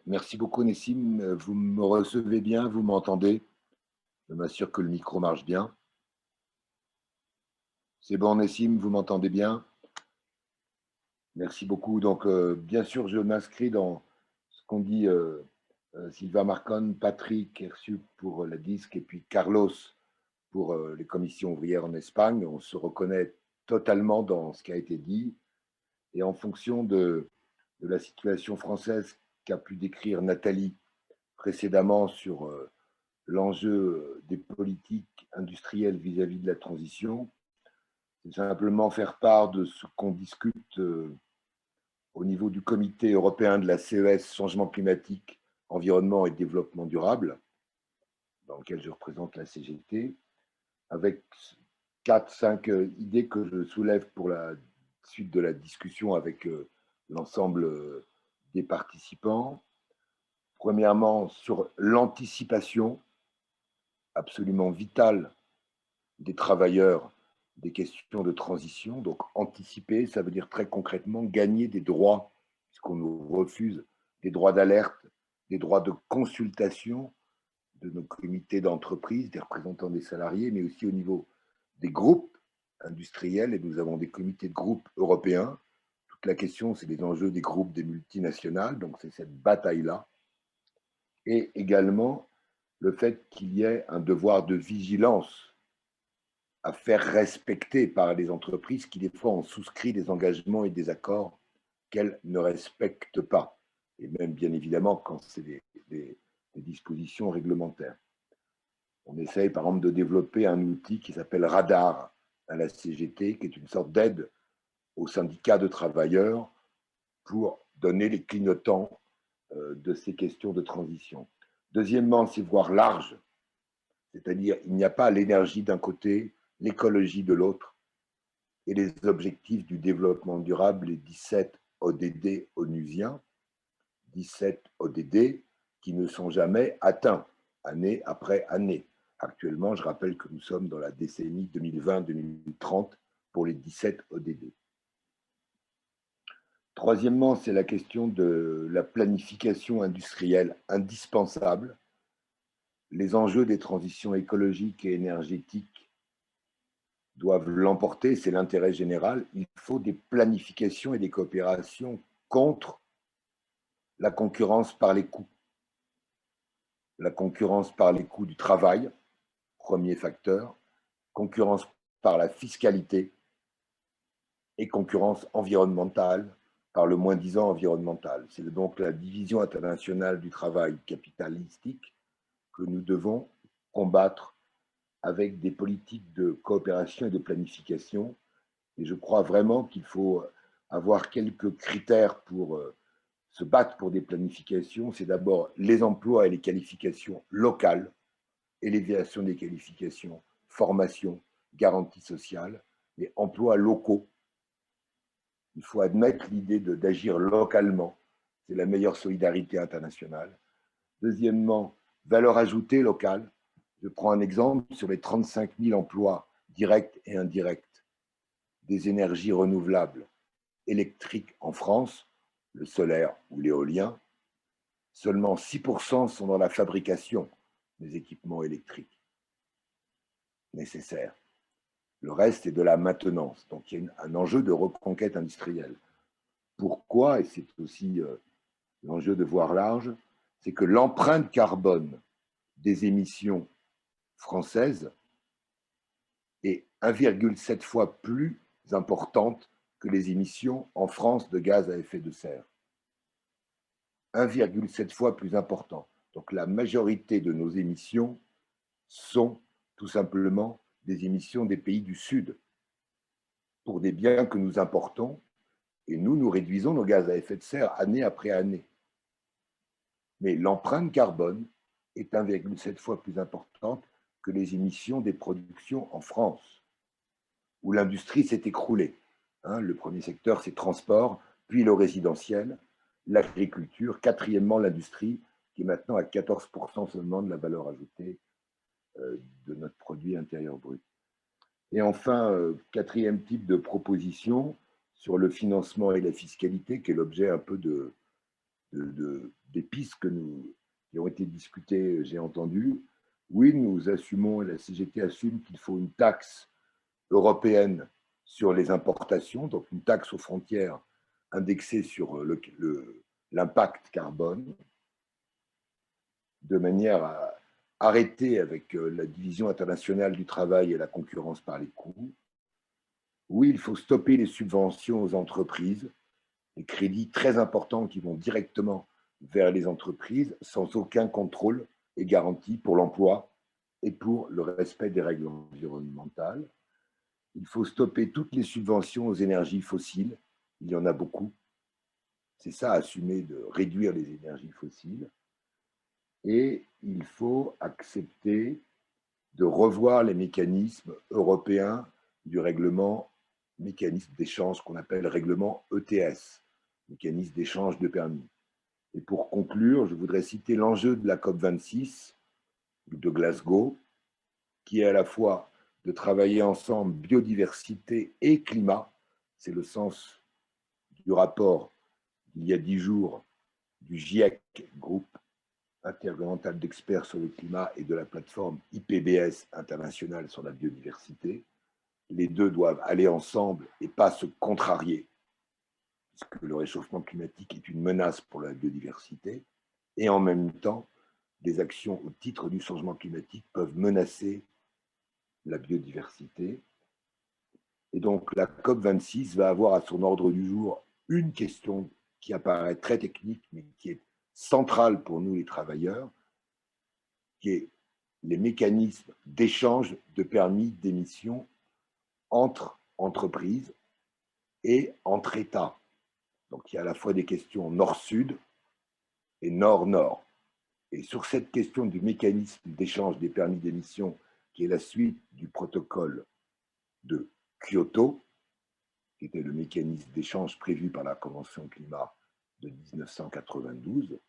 Merci beaucoup, Nessim. Vous me recevez bien, vous m'entendez? Je m'assure que le micro marche bien. C'est bon, Nessim, vous m'entendez bien? Merci beaucoup. Donc, bien sûr, je m'inscris dans ce qu'ont dit Sylvain Marcon, Patrick Hersup pour la DISC et puis Carlos pour les commissions ouvrières en Espagne. On se reconnaît totalement dans ce qui a été dit. Et en fonction de la situation française qu'a pu décrire Nathalie précédemment sur l'enjeu des politiques industrielles vis-à-vis de la transition, c'est simplement faire part de ce qu'on discute au niveau du comité européen de la CES, changement climatique, environnement et développement durable, dans lequel je représente la CGT, avec 4-5 idées que je soulève pour la suite de la discussion avec l'ensemble des participants. Premièrement, sur l'anticipation absolument vitale des travailleurs des questions de transition. Donc, anticiper, ça veut dire très concrètement gagner des droits, puisqu'on nous refuse des droits d'alerte, des droits de consultation de nos comités d'entreprise, des représentants des salariés, mais aussi au niveau des groupes industriels. Et nous avons des comités de groupes européens. Toute la question, c'est les enjeux des groupes des multinationales. Donc, c'est cette bataille-là. Et également, le fait qu'il y ait un devoir de vigilance à faire respecter par les entreprises qui, des fois, ont souscrit des engagements et des accords qu'elles ne respectent pas. Et même, bien évidemment, quand c'est des dispositions réglementaires. On essaye, par exemple, de développer un outil qui s'appelle Radar à la CGT, qui est une sorte d'aide aux syndicats de travailleurs pour donner les clignotants de ces questions de transition. Deuxièmement, c'est voir large, c'est-à-dire il n'y a pas l'énergie d'un côté, l'écologie de l'autre, et les objectifs du développement durable, les 17 ODD onusiens, 17 ODD qui ne sont jamais atteints, année après année. Actuellement, je rappelle que nous sommes dans la décennie 2020-2030 pour les 17 ODD. Troisièmement, c'est la question de la planification industrielle indispensable. Les enjeux des transitions écologiques et énergétiques doivent l'emporter, c'est l'intérêt général. Il faut des planifications et des coopérations contre la concurrence par les coûts. La concurrence par les coûts du travail, premier facteur, concurrence par la fiscalité et concurrence environnementale par le moins-disant environnemental. C'est donc la division internationale du travail capitalistique que nous devons combattre avec des politiques de coopération et de planification. Et je crois vraiment qu'il faut avoir quelques critères pour se battre pour des planifications. C'est d'abord les emplois et les qualifications locales, élévation des qualifications, formation, garantie sociale, et emplois locaux. Il faut admettre l'idée d'agir localement. C'est la meilleure solidarité internationale. Deuxièmement, valeur ajoutée locale. Je prends un exemple sur les 35 000 emplois directs et indirects des énergies renouvelables électriques en France, le solaire ou l'éolien. Seulement 6% sont dans la fabrication des équipements électriques nécessaires. Le reste est de la maintenance. Donc, il y a un enjeu de reconquête industrielle. Pourquoi, et c'est aussi l'enjeu de voir large, c'est que l'empreinte carbone des émissions françaises est 1,7 fois plus importante que les émissions en France de gaz à effet de serre. 1,7 fois plus important. Donc, la majorité de nos émissions sont tout simplement des émissions des pays du Sud pour des biens que nous importons, et nous réduisons nos gaz à effet de serre année après année. Mais l'empreinte carbone est 1,7 fois plus importante que les émissions des productions en France, où l'industrie s'est écroulée. Le premier secteur, c'est transport, puis le résidentiel, l'agriculture, quatrièmement l'industrie, qui est maintenant à 14% seulement de la valeur ajoutée de notre produit intérieur brut. Et enfin, quatrième type de proposition sur le financement et la fiscalité, qui est l'objet un peu des pistes qui ont été discutées, j'ai entendu. Oui, nous assumons, et la CGT assume qu'il faut une taxe européenne sur les importations, donc une taxe aux frontières indexée sur l'impact carbone, de manière à arrêter avec la division internationale du travail et la concurrence par les coûts. Oui, il faut stopper les subventions aux entreprises, les crédits très importants qui vont directement vers les entreprises sans aucun contrôle et garantie pour l'emploi et pour le respect des règles environnementales. Il faut stopper toutes les subventions aux énergies fossiles. Il y en a beaucoup. C'est ça, assumer de réduire les énergies fossiles. Et il faut accepter de revoir les mécanismes européens du règlement, mécanisme d'échange qu'on appelle règlement ETS, mécanisme d'échange de permis. Et pour conclure, je voudrais citer l'enjeu de la COP26 de Glasgow, qui est à la fois de travailler ensemble biodiversité et climat. C'est le sens du rapport d'il y a 10 jours du GIEC, groupe intergouvernemental d'experts sur le climat, et de la plateforme IPBES internationale sur la biodiversité. Les deux doivent aller ensemble et pas se contrarier, puisque le réchauffement climatique est une menace pour la biodiversité, et en même temps, des actions au titre du changement climatique peuvent menacer la biodiversité. Et donc la COP26 va avoir à son ordre du jour une question qui apparaît très technique, mais qui est centrale pour nous les travailleurs, qui est les mécanismes d'échange de permis d'émission entre entreprises et entre États. Donc il y a à la fois des questions nord-sud et nord-nord. Et sur cette question du mécanisme d'échange des permis d'émission, qui est la suite du protocole de Kyoto, qui était le mécanisme d'échange prévu par la Convention climat de 1992.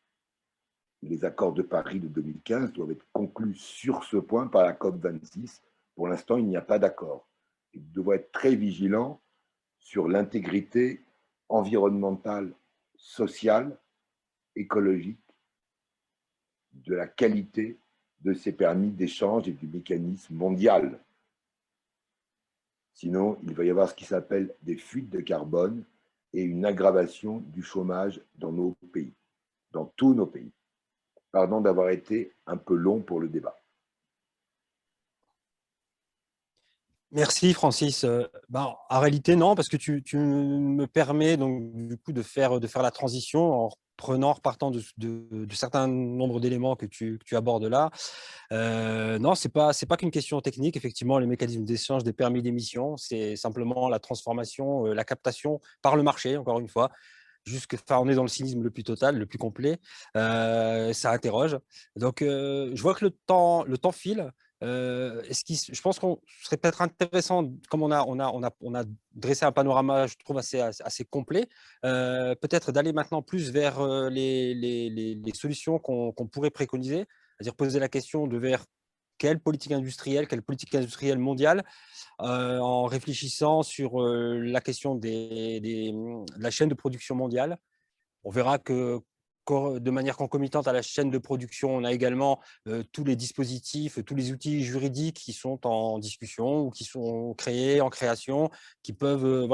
Les accords de Paris de 2015 doivent être conclus sur ce point par la COP26. Pour l'instant, il n'y a pas d'accord. Il devrait être très vigilant sur l'intégrité environnementale, sociale, écologique, de la qualité de ces permis d'échange et du mécanisme mondial. Sinon, il va y avoir ce qui s'appelle des fuites de carbone et une aggravation du chômage dans nos pays, dans tous nos pays. Pardon d'avoir été un peu long pour le débat. Merci Francis. En réalité, non, parce que tu me permets donc du coup de faire la transition en repartant de certains nombres d'éléments que tu abordes là. Non, c'est pas qu'une question technique. Effectivement, les mécanismes d'échange des permis d'émission, c'est simplement la transformation, la captation par le marché, encore une fois. On est dans le cynisme le plus total, le plus complet. Ça interroge. Donc, je vois que le temps file. Je pense qu'on serait peut-être intéressant, comme on a dressé un panorama, je trouve, assez complet, peut-être d'aller maintenant plus vers les solutions qu'on pourrait préconiser, c'est-à-dire poser la question de vers quelle politique industrielle mondiale, en réfléchissant sur la question de la chaîne de production mondiale. On verra que de manière concomitante à la chaîne de production, on a également tous les dispositifs, tous les outils juridiques qui sont en discussion ou qui sont créés, en création, qui peuvent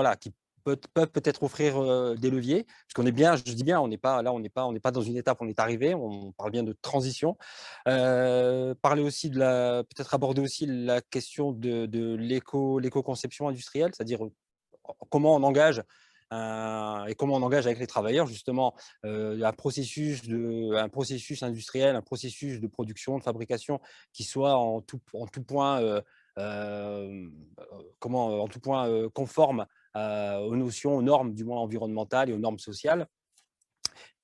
peut-être offrir des leviers. Parce qu'on est bien, je dis bien, on n'est pas dans une étape, on est arrivé, on parle bien de transition. Peut-être aborder aussi la question de l'éco-conception industrielle, c'est-à-dire comment on engage et comment on engage avec les travailleurs justement un processus industriel, un processus de production, de fabrication qui soit en tout point conforme aux notions, aux normes du moins environnementales et aux normes sociales.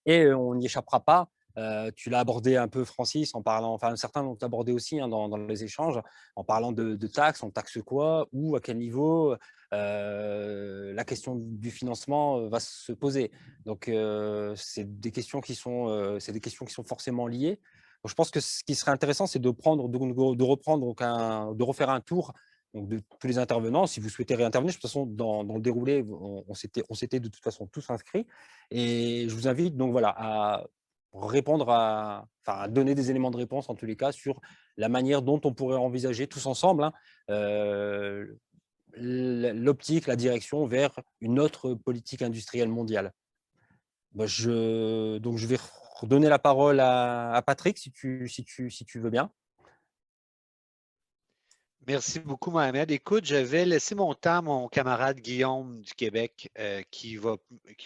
Et on n'y échappera pas. Tu l'as abordé un peu, Francis, en parlant, enfin certains l'ont abordé aussi dans les échanges, en parlant de taxes, on taxe quoi, où, à quel niveau, la question du financement va se poser. Donc, c'est des questions qui sont forcément liées. Donc, je pense que ce qui serait intéressant, c'est de refaire un tour donc, de tous les intervenants. Si vous souhaitez réintervenir, de toute façon, dans le déroulé, on s'était de toute façon tous inscrits. Et je vous invite donc voilà, à à donner des éléments de réponse en tous les cas sur la manière dont on pourrait envisager tous ensemble l'optique, la direction vers une autre politique industrielle mondiale. Donc je vais redonner la parole à Patrick si tu veux bien. Merci beaucoup, Mohamed. Écoute, je vais laisser mon temps à mon camarade Guillaume du Québec qui va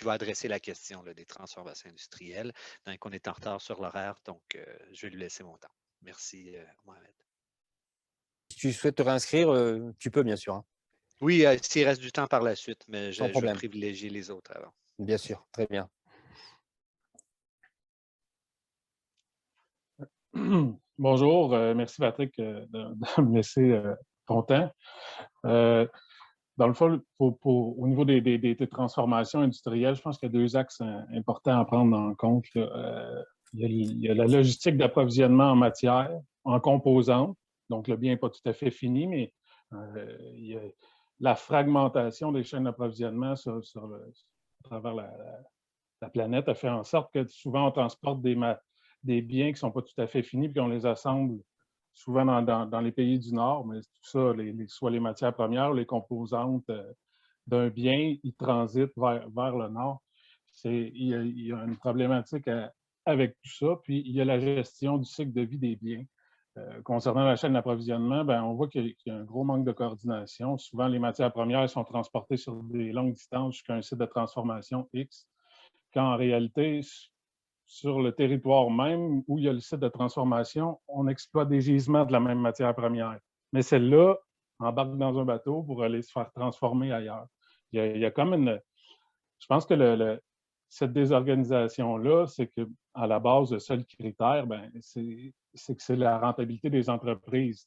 adresser la question là, des transformations industrielles. Donc, on est en retard sur l'horaire, donc je vais lui laisser mon temps. Merci, Mohamed. Si tu souhaites te réinscrire, tu peux, bien sûr. Hein. Oui, s'il reste du temps par la suite, mais je vais privilégier les autres avant. Bien sûr, très bien. Bonjour, merci Patrick de me laisser ton temps. Dans le fond, au niveau des transformations industrielles, je pense qu'il y a deux axes importants à prendre en compte. Il y a la logistique d'approvisionnement en matière, en composantes. Donc, le bien n'est pas tout à fait fini, mais il y a la fragmentation des chaînes d'approvisionnement à travers la planète a fait en sorte que souvent on transporte des biens qui ne sont pas tout à fait finis, puis on les assemble souvent dans les pays du Nord, mais tout ça, soit les matières premières ou les composantes d'un bien, ils transitent vers le Nord. Il y a une problématique avec tout ça, puis il y a la gestion du cycle de vie des biens. Concernant la chaîne d'approvisionnement, on voit qu'il y a un gros manque de coordination. Souvent, les matières premières sont transportées sur des longues distances jusqu'à un site de transformation X, quand en réalité, sur le territoire même où il y a le site de transformation, on exploite des gisements de la même matière première. Mais celle-là embarque dans un bateau pour aller se faire transformer ailleurs. Il y a comme une... Je pense que cette désorganisation-là, c'est qu'à la base, le seul critère, c'est que c'est la rentabilité des entreprises.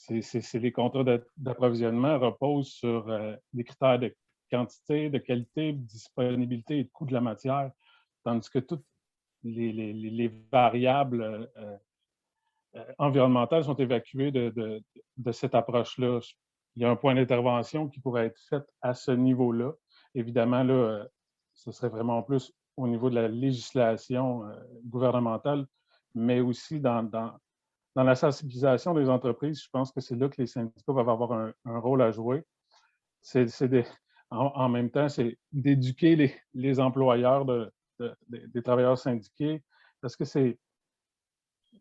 Les contrats d'approvisionnement reposent sur des critères quantité, de qualité, de disponibilité et de coût de la matière, tandis que toutes les variables environnementales sont évacuées de cette approche-là. Il y a un point d'intervention qui pourrait être fait à ce niveau-là. Évidemment, là, ce serait vraiment plus au niveau de la législation gouvernementale, mais aussi dans la sensibilisation des entreprises. Je pense que c'est là que les syndicats peuvent avoir un rôle à jouer. En même temps, c'est d'éduquer les employeurs des travailleurs syndiqués, parce que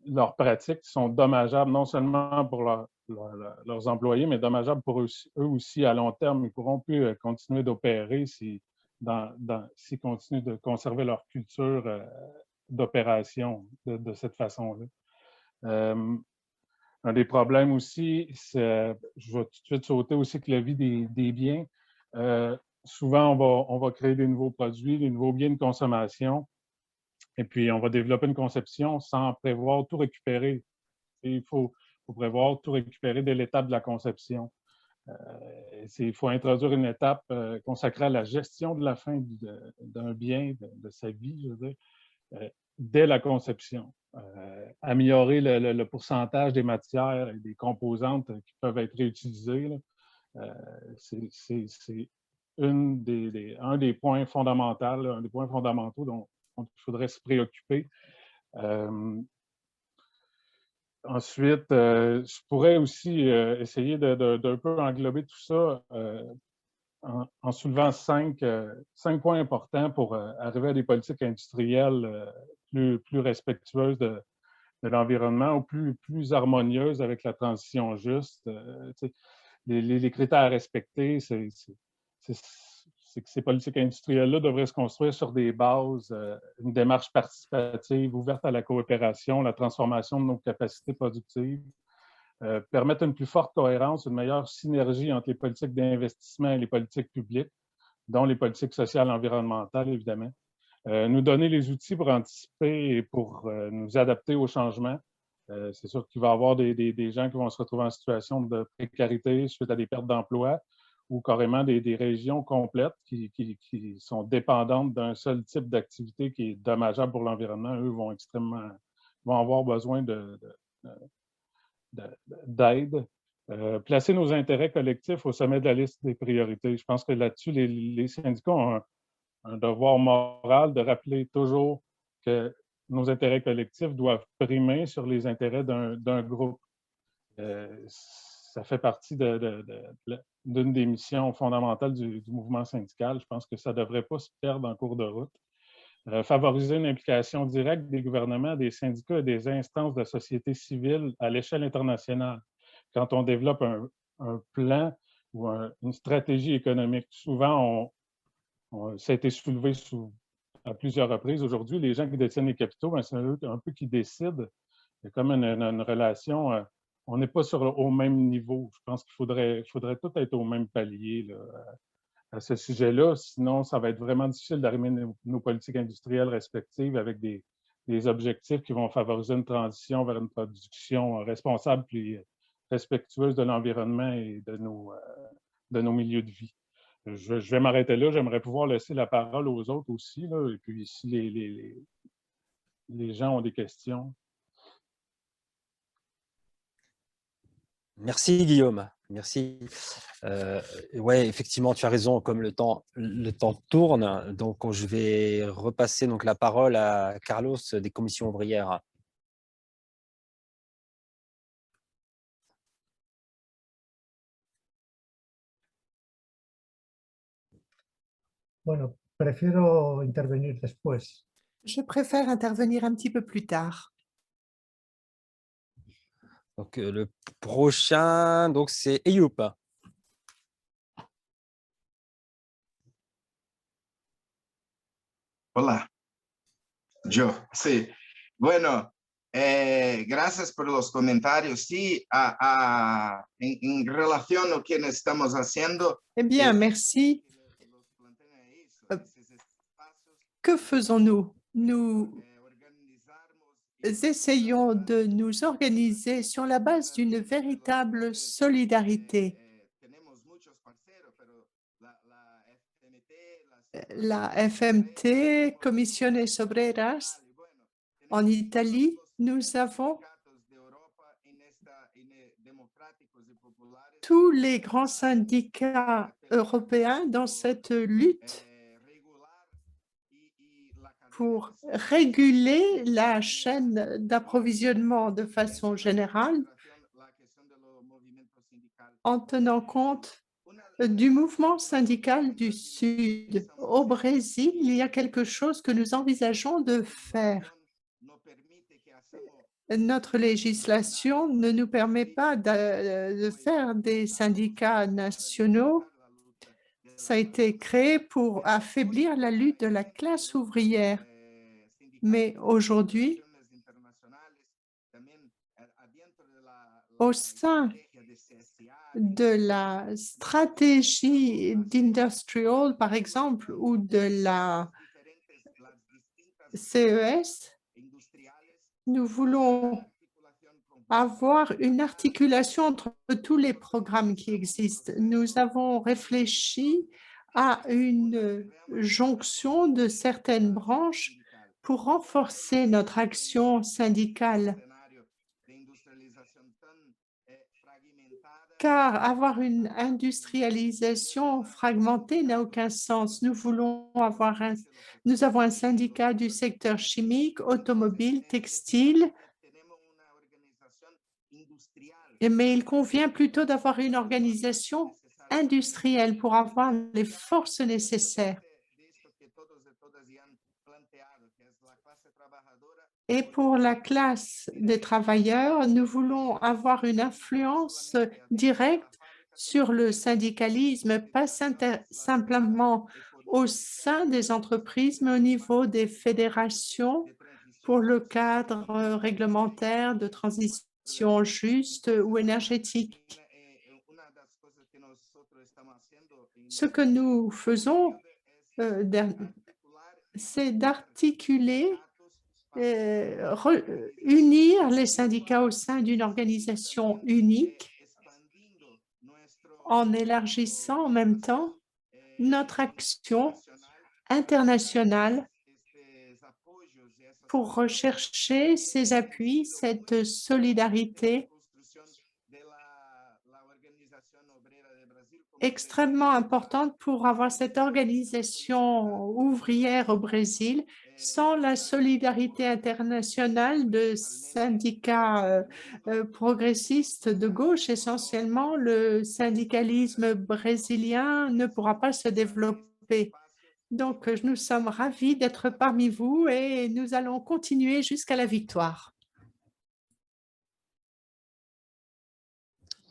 leurs pratiques sont dommageables non seulement pour leurs employés, mais dommageables pour eux aussi à long terme. Ils ne pourront plus continuer d'opérer s'ils continuent de conserver leur culture d'opération de cette façon-là. Un des problèmes aussi, je vais tout de suite sauter aussi que la vie des biens. Souvent, on va créer des nouveaux produits, des nouveaux biens de consommation, et puis on va développer une conception sans prévoir tout récupérer. Et il faut prévoir tout récupérer dès l'étape de la conception. Il faut introduire une étape consacrée à la gestion de la fin d'un bien, de sa vie, je veux dire, dès la conception. Améliorer le pourcentage des matières et des composantes qui peuvent être réutilisées. C'est un des points fondamentaux, un des points fondamentaux dont il faudrait se préoccuper. Ensuite, je pourrais aussi essayer d'un peu englober tout ça en soulevant cinq points importants pour arriver à des politiques industrielles plus respectueuses de l'environnement ou plus harmonieuses avec la transition juste. Les critères à respecter, c'est que ces politiques industrielles-là devraient se construire sur des bases, une démarche participative, ouverte à la coopération, la transformation de nos capacités productives, permettre une plus forte cohérence, une meilleure synergie entre les politiques d'investissement et les politiques publiques, dont les politiques sociales et environnementales, évidemment. Nous donner les outils pour anticiper et pour nous adapter aux changements. C'est sûr qu'il va y avoir des gens qui vont se retrouver en situation de précarité suite à des pertes d'emploi ou carrément des régions complètes qui sont dépendantes d'un seul type d'activité qui est dommageable pour l'environnement. Eux vont avoir besoin d'aide. Placer nos intérêts collectifs au sommet de la liste des priorités. Je pense que là-dessus, les syndicats ont un devoir moral de rappeler toujours que nos intérêts collectifs doivent primer sur les intérêts d'un groupe. Ça fait partie d'une des missions fondamentales du mouvement syndical. Je pense que ça ne devrait pas se perdre en cours de route. Favoriser une implication directe des gouvernements, des syndicats et des instances de la société civile à l'échelle internationale. Quand on développe un plan ou une stratégie économique, souvent, ça a été soulevé à plusieurs reprises. Aujourd'hui, les gens qui détiennent les capitaux, c'est eux un peu qui décident. Il y a comme une relation. On n'est pas au même niveau. Je pense qu'il faudrait tout être au même palier là, à ce sujet-là. Sinon, ça va être vraiment difficile d'arrimer nos politiques industrielles respectives avec des objectifs qui vont favoriser une transition vers une production responsable et respectueuse de l'environnement et de nos milieux de vie. Je vais m'arrêter là. J'aimerais pouvoir laisser la parole aux autres aussi. Là, et puis, si les gens ont des questions. Merci Guillaume, merci. Ouais, effectivement, tu as raison, comme le temps tourne, donc je vais repasser donc, la parole à Carlos des commissions ouvrières. Bueno, prefiero intervenir después. Je préfère intervenir un petit peu plus tard. Donc le prochain, donc c'est Eyup. Hola, yo, sí. Bueno, gracias por los comentarios. Sí, en relación a lo que estamos haciendo. Eh bien, merci. Que faisons-nous? Nous essayons de nous organiser sur la base d'une véritable solidarité. la FMT, Comisiones Obreras, en Italie, nous avons tous les grands syndicats européens dans cette lutte pour réguler la chaîne d'approvisionnement de façon générale en tenant compte du mouvement syndical du Sud. Au Brésil, il y a quelque chose que nous envisageons de faire. Notre législation ne nous permet pas de faire des syndicats nationaux. Ça a été créé pour affaiblir la lutte de la classe ouvrière. Mais aujourd'hui, au sein de la stratégie d'Industrial, par exemple, ou de la CES, nous voulons avoir une articulation entre tous les programmes qui existent. Nous avons réfléchi à une jonction de certaines branches pour renforcer notre action syndicale. Car avoir une industrialisation fragmentée n'a aucun sens. Nous avons un syndicat du secteur chimique, automobile, textile, mais il convient plutôt d'avoir une organisation industrielle pour avoir les forces nécessaires. Et pour la classe des travailleurs, nous voulons avoir une influence directe sur le syndicalisme, pas simplement au sein des entreprises, mais au niveau des fédérations pour le cadre réglementaire de transition juste ou énergétique. Ce que nous faisons, c'est d'articuler unir les syndicats au sein d'une organisation unique en élargissant en même temps notre action internationale pour rechercher ces appuis, cette solidarité extrêmement importante pour avoir cette organisation ouvrière au Brésil. Sans la solidarité internationale de syndicats progressistes de gauche, essentiellement, le syndicalisme brésilien ne pourra pas se développer. Donc, nous sommes ravis d'être parmi vous et nous allons continuer jusqu'à la victoire.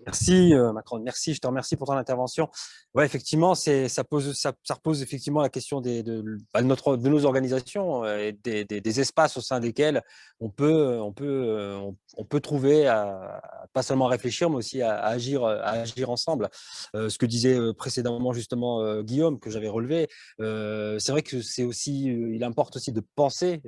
Merci Macron, merci, je te remercie pour ton intervention. Ouais, effectivement, ça repose effectivement la question de nos organisations et des espaces au sein desquels on peut trouver pas seulement à réfléchir, mais aussi à agir ensemble. Ce que disait précédemment justement Guillaume, que j'avais relevé, c'est vrai que c'est aussi, il importe aussi de penser,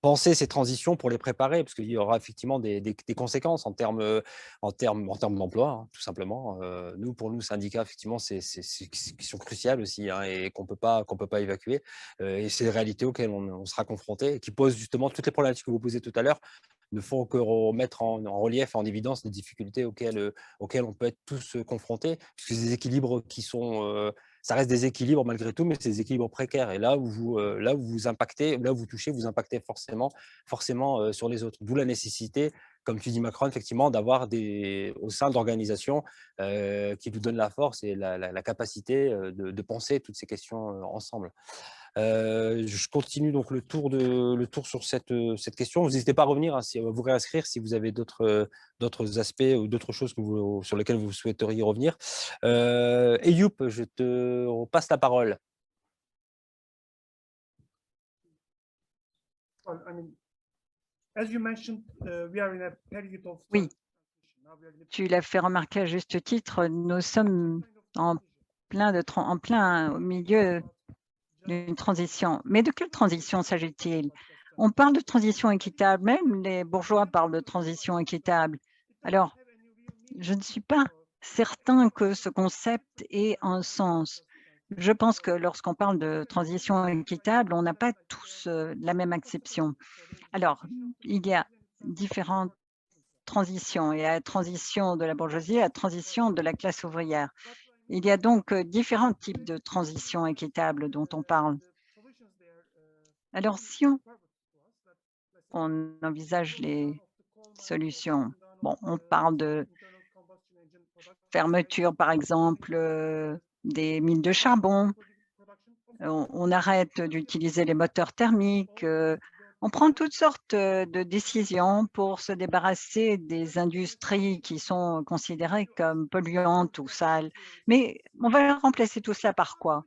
penser ces transitions pour les préparer, parce qu'il y aura effectivement des conséquences en termes d'emploi, hein, tout simplement. Pour nous, syndicats, effectivement, c'est qui sont cruciales aussi, hein, et qu'on peut pas évacuer. Et c'est des réalités auxquelles on sera confronté, et qui posent justement toutes les problématiques que vous posez tout à l'heure, ne font que remettre en relief, en évidence les difficultés auxquelles on peut être tous confrontés, puisque ces équilibres qui sont… ça reste des équilibres malgré tout, mais c'est des équilibres précaires. Et là où vous impactez, là où vous touchez, vous impactez forcément sur les autres. D'où la nécessité, comme tu dis Macron, effectivement, d'avoir au sein d'organisations qui nous donnent la force et la capacité de penser toutes ces questions ensemble. Je continue donc le tour sur cette question. Vous n'hésitez pas à revenir, hein, vous réinscrire si vous avez d'autres aspects ou d'autres choses sur lesquelles vous souhaiteriez revenir. Eyup, je te repasse la parole. Oui, tu l'as fait remarquer à juste titre, nous sommes en plein au milieu d'une transition. Mais de quelle transition s'agit-il? On parle de transition équitable, même les bourgeois parlent de transition équitable. Alors, je ne suis pas certain que ce concept ait un sens. Je pense que lorsqu'on parle de transition équitable, on n'a pas tous la même acception. Alors, il y a différentes transitions. Il y a la transition de la bourgeoisie et la transition de la classe ouvrière. Il y a donc différents types de transitions équitables dont on parle. Alors, si on envisage les solutions, bon, on parle de fermeture, par exemple, des mines de charbon. On arrête d'utiliser les moteurs thermiques. On prend toutes sortes de décisions pour se débarrasser des industries qui sont considérées comme polluantes ou sales. Mais on va remplacer tout cela par quoi?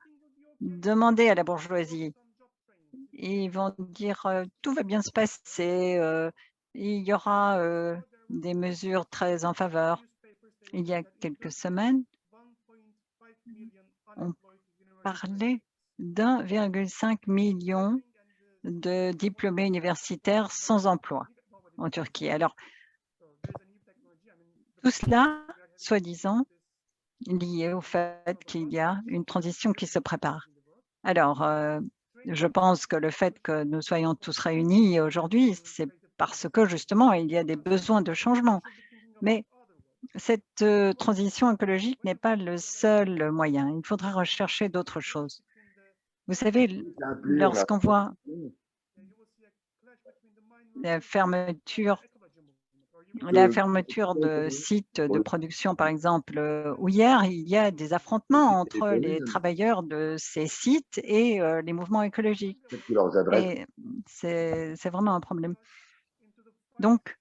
Demandez à la bourgeoisie. Ils vont dire tout va bien se passer, il y aura des mesures très en faveur. Il y a quelques semaines, on parlait d'1,5 million de diplômés universitaires sans emploi en Turquie. Alors, tout cela, soi-disant, lié au fait qu'il y a une transition qui se prépare. Alors, je pense que le fait que nous soyons tous réunis aujourd'hui, c'est parce que justement, il y a des besoins de changement. Mais cette transition écologique n'est pas le seul moyen. Il faudra rechercher d'autres choses. Vous savez, lorsqu'on voit la fermeture de sites de production, par exemple, où hier, il y a des affrontements entre les travailleurs de ces sites et les mouvements écologiques. Et c'est vraiment un problème. Donc,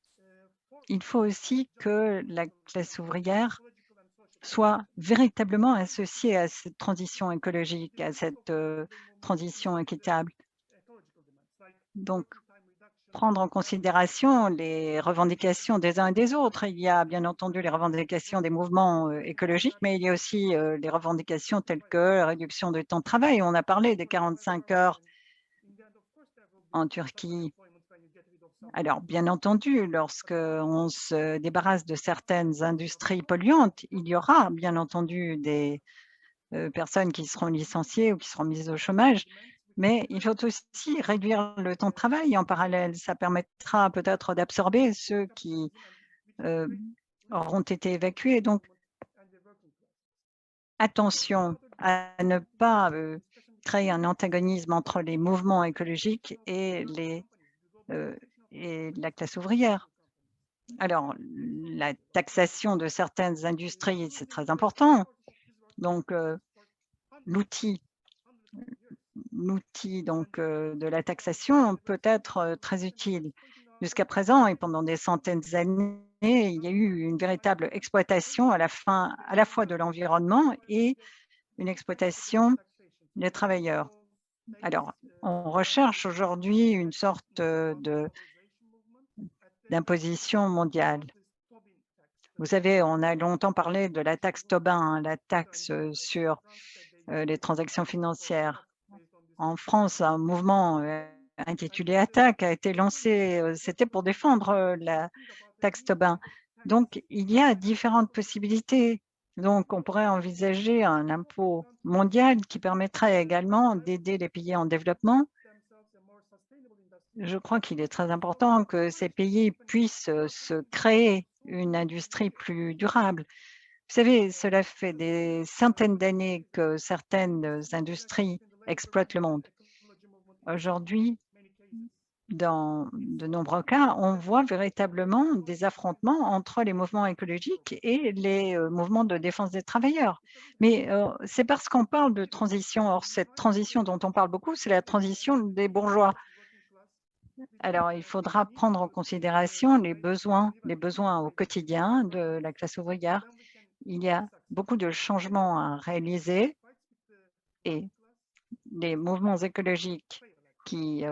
il faut aussi que la classe ouvrière soit véritablement associée à cette transition écologique, à cette transition équitable. Donc, prendre en considération les revendications des uns et des autres. Il y a bien entendu les revendications des mouvements écologiques, mais il y a aussi les revendications telles que la réduction du temps de travail. On a parlé des 45 heures en Turquie. Alors, bien entendu, lorsqu'on se débarrasse de certaines industries polluantes, il y aura bien entendu des personnes qui seront licenciées ou qui seront mises au chômage. Mais il faut aussi réduire le temps de travail en parallèle. Ça permettra peut-être d'absorber ceux qui auront été évacués. Donc, attention à ne pas créer un antagonisme entre les mouvements écologiques et la classe ouvrière. Alors, la taxation de certaines industries, c'est très important. Donc, l'outil donc de la taxation peut être très utile. Jusqu'à présent et pendant des centaines d'années, il y a eu une véritable exploitation à la fois de l'environnement et une exploitation des travailleurs. Alors, on recherche aujourd'hui une sorte d'imposition mondiale. Vous savez, on a longtemps parlé de la taxe Tobin, hein, la taxe sur les transactions financières. En France, un mouvement intitulé Attaque a été lancé, c'était pour défendre la taxe Tobin. Donc, il y a différentes possibilités. Donc, on pourrait envisager un impôt mondial qui permettrait également d'aider les pays en développement. Je crois qu'il est très important que ces pays puissent se créer une industrie plus durable. Vous savez, cela fait des centaines d'années que certaines industries exploitent le monde. Aujourd'hui, dans de nombreux cas, on voit véritablement des affrontements entre les mouvements écologiques et les mouvements de défense des travailleurs. Mais c'est parce qu'on parle de transition. Or, cette transition dont on parle beaucoup, c'est la transition des bourgeois. Alors, il faudra prendre en considération les besoins au quotidien de la classe ouvrière. Il y a beaucoup de changements à réaliser et les mouvements écologiques qui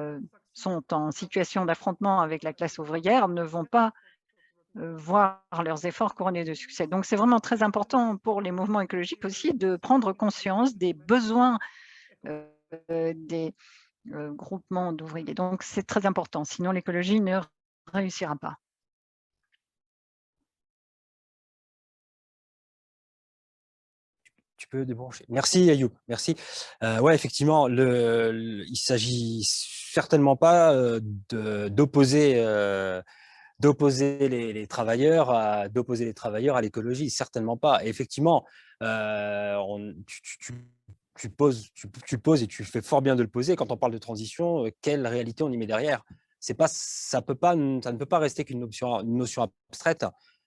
sont en situation d'affrontement avec la classe ouvrière ne vont pas voir leurs efforts couronnés de succès. Donc, c'est vraiment très important pour les mouvements écologiques aussi de prendre conscience des besoins des groupements d'ouvriers. Donc, c'est très important, sinon l'écologie ne réussira pas. Tu peux débrancher. Merci Ayoub, merci. Ouais, effectivement, il s'agit certainement pas d'opposer les travailleurs à l'écologie, certainement pas. Et effectivement, tu poses et tu fais fort bien de le poser. Quand on parle de transition, quelle réalité on y met derrière? Ça ne peut pas rester qu'une notion abstraite.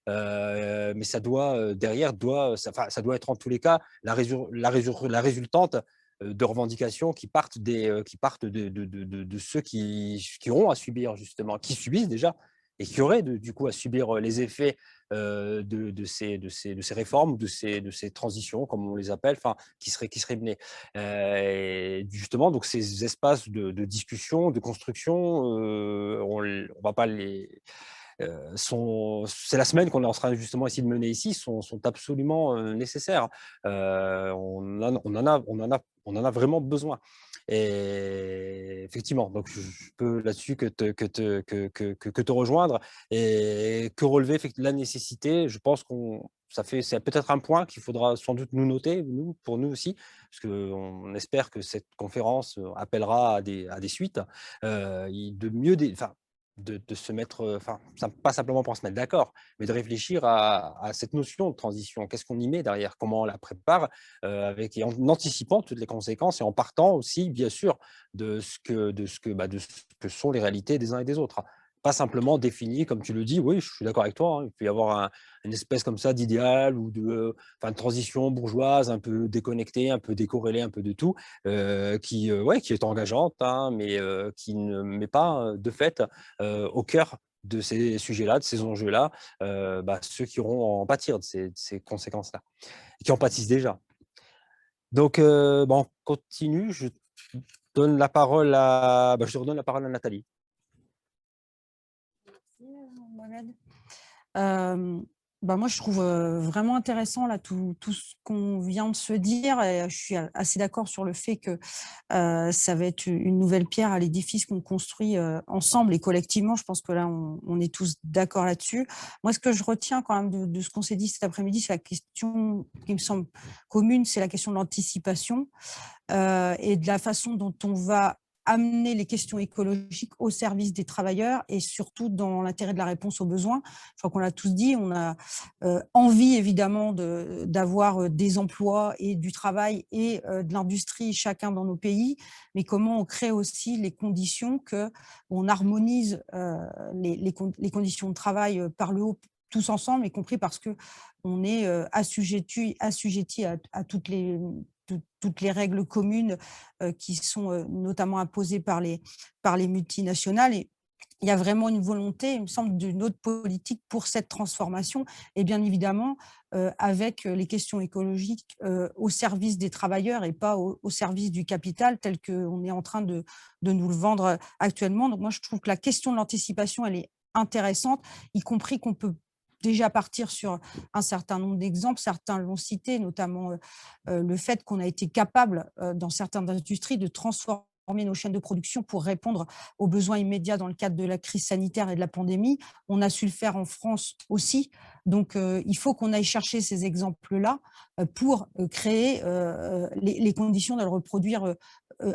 Mais ça doit derrière ça doit être en tous les cas la résultante de revendications qui partent de ceux qui auront à subir justement, qui subissent déjà et qui auraient du coup à subir les effets de ces réformes, de ces transitions, comme on les appelle, enfin, qui seraient menées. Justement, donc ces espaces de discussion, de construction, on va pas les c'est la semaine qu'on est en train justement essayer de mener ici, sont absolument nécessaires. On en a vraiment besoin. Et effectivement, donc je peux là-dessus que te rejoindre et que relever la nécessité. Je pense c'est peut-être un point qu'il faudra sans doute nous noter, pour nous aussi, parce qu'on espère que cette conférence appellera à des suites, de mieux, de se mettre, enfin, pas simplement pour se mettre d'accord, mais de réfléchir à cette notion de transition. Qu'est-ce qu'on y met derrière? Comment on la prépare et en anticipant toutes les conséquences et en partant aussi, bien sûr, de ce que sont les réalités des uns et des autres. Pas simplement défini, comme tu le dis, oui, je suis d'accord avec toi, hein, il peut y avoir une espèce comme ça d'idéal ou de transition bourgeoise un peu déconnectée, un peu décorrélée, un peu de tout, qui est engageante, hein, mais qui ne met pas de fait au cœur de ces sujets-là, de ces enjeux-là, ceux qui auront à en pâtir de ces conséquences-là, et qui en pâtissent déjà. Donc, on continue. Je redonne la parole à Nathalie. Merci, Mohamed. Moi, je trouve vraiment intéressant là, tout ce qu'on vient de se dire, et je suis assez d'accord sur le fait que ça va être une nouvelle pierre à l'édifice qu'on construit ensemble et collectivement. Je pense que là, on est tous d'accord là-dessus. Moi, ce que je retiens quand même de ce qu'on s'est dit cet après-midi, c'est la question qui me semble commune, c'est la question de l'anticipation et de la façon dont on va amener les questions écologiques au service des travailleurs et surtout dans l'intérêt de la réponse aux besoins. Je crois qu'on l'a tous dit, on a envie évidemment d'avoir des emplois et du travail et de l'industrie chacun dans nos pays, mais comment on crée aussi les conditions qu'on harmonise les conditions de travail par le haut tous ensemble, y compris parce qu'on est assujetti à toutes les règles communes qui sont notamment imposées par les multinationales. Et il y a vraiment une volonté, il me semble, d'une autre politique pour cette transformation et bien évidemment avec les questions écologiques au service des travailleurs et pas au service du capital tel qu'on est en train de nous le vendre actuellement. Donc moi, je trouve que la question de l'anticipation, elle est intéressante, y compris qu'on peut déjà partir sur un certain nombre d'exemples, certains l'ont cité, notamment le fait qu'on a été capable dans certaines industries de transformer nos chaînes de production pour répondre aux besoins immédiats dans le cadre de la crise sanitaire et de la pandémie. On a su le faire en France aussi. Donc, il faut qu'on aille chercher ces exemples-là pour créer les conditions de le reproduire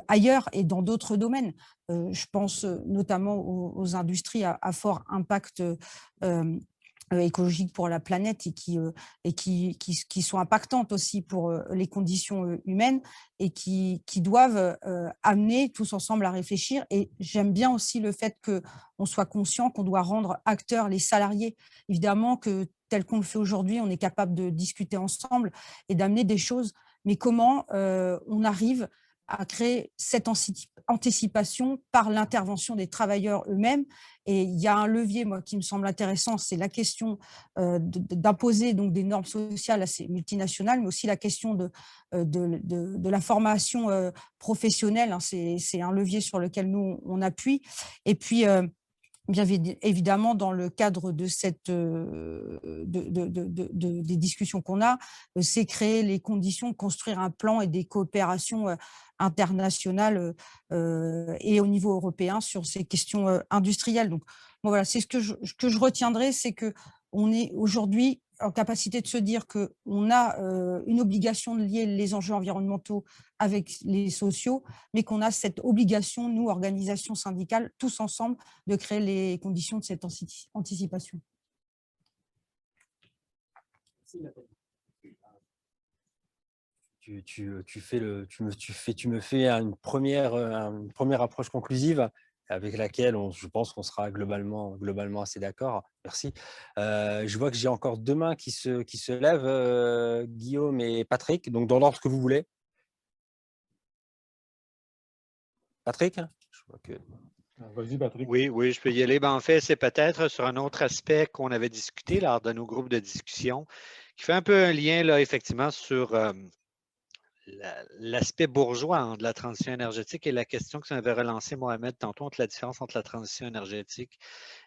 ailleurs et dans d'autres domaines. Je pense notamment aux industries à fort impact écologiques pour la planète et qui sont impactantes aussi pour les conditions humaines et qui doivent amener tous ensemble à réfléchir. Et j'aime bien aussi le fait qu'on soit conscient qu'on doit rendre acteurs les salariés. Évidemment que tel qu'on le fait aujourd'hui, on est capable de discuter ensemble et d'amener des choses, mais comment on arrive à créer cette anticipation par l'intervention des travailleurs eux-mêmes. Et il y a un levier, moi, qui me semble intéressant, c'est la question d'imposer donc des normes sociales à ces multinationales, mais aussi la question de la formation professionnelle. Hein, c'est un levier sur lequel nous, on appuie. Et puis, bien évidemment, dans le cadre de des discussions qu'on a, c'est créer les conditions de construire un plan et des coopérations internationales et au niveau européen sur ces questions industrielles. Donc, bon, voilà, c'est ce que je retiendrai, c'est qu'on est aujourd'hui en capacité de se dire qu'on a une obligation de lier les enjeux environnementaux avec les sociaux, mais qu'on a cette obligation, nous, organisations syndicales, tous ensemble, de créer les conditions de cette anticipation. Tu me fais une première approche conclusive avec laquelle je pense qu'on sera globalement assez d'accord. Merci. Je vois que j'ai encore deux mains qui se lèvent, Guillaume et Patrick, donc dans l'ordre que vous voulez. Patrick, je vois que... Vas-y, Patrick. Oui, je peux y aller. En fait, c'est peut-être sur un autre aspect qu'on avait discuté lors de nos groupes de discussion, qui fait un peu un lien, là, effectivement, sur l'aspect bourgeois de la transition énergétique et la question que tu avais relancée, Mohamed, tantôt, entre la différence entre la transition énergétique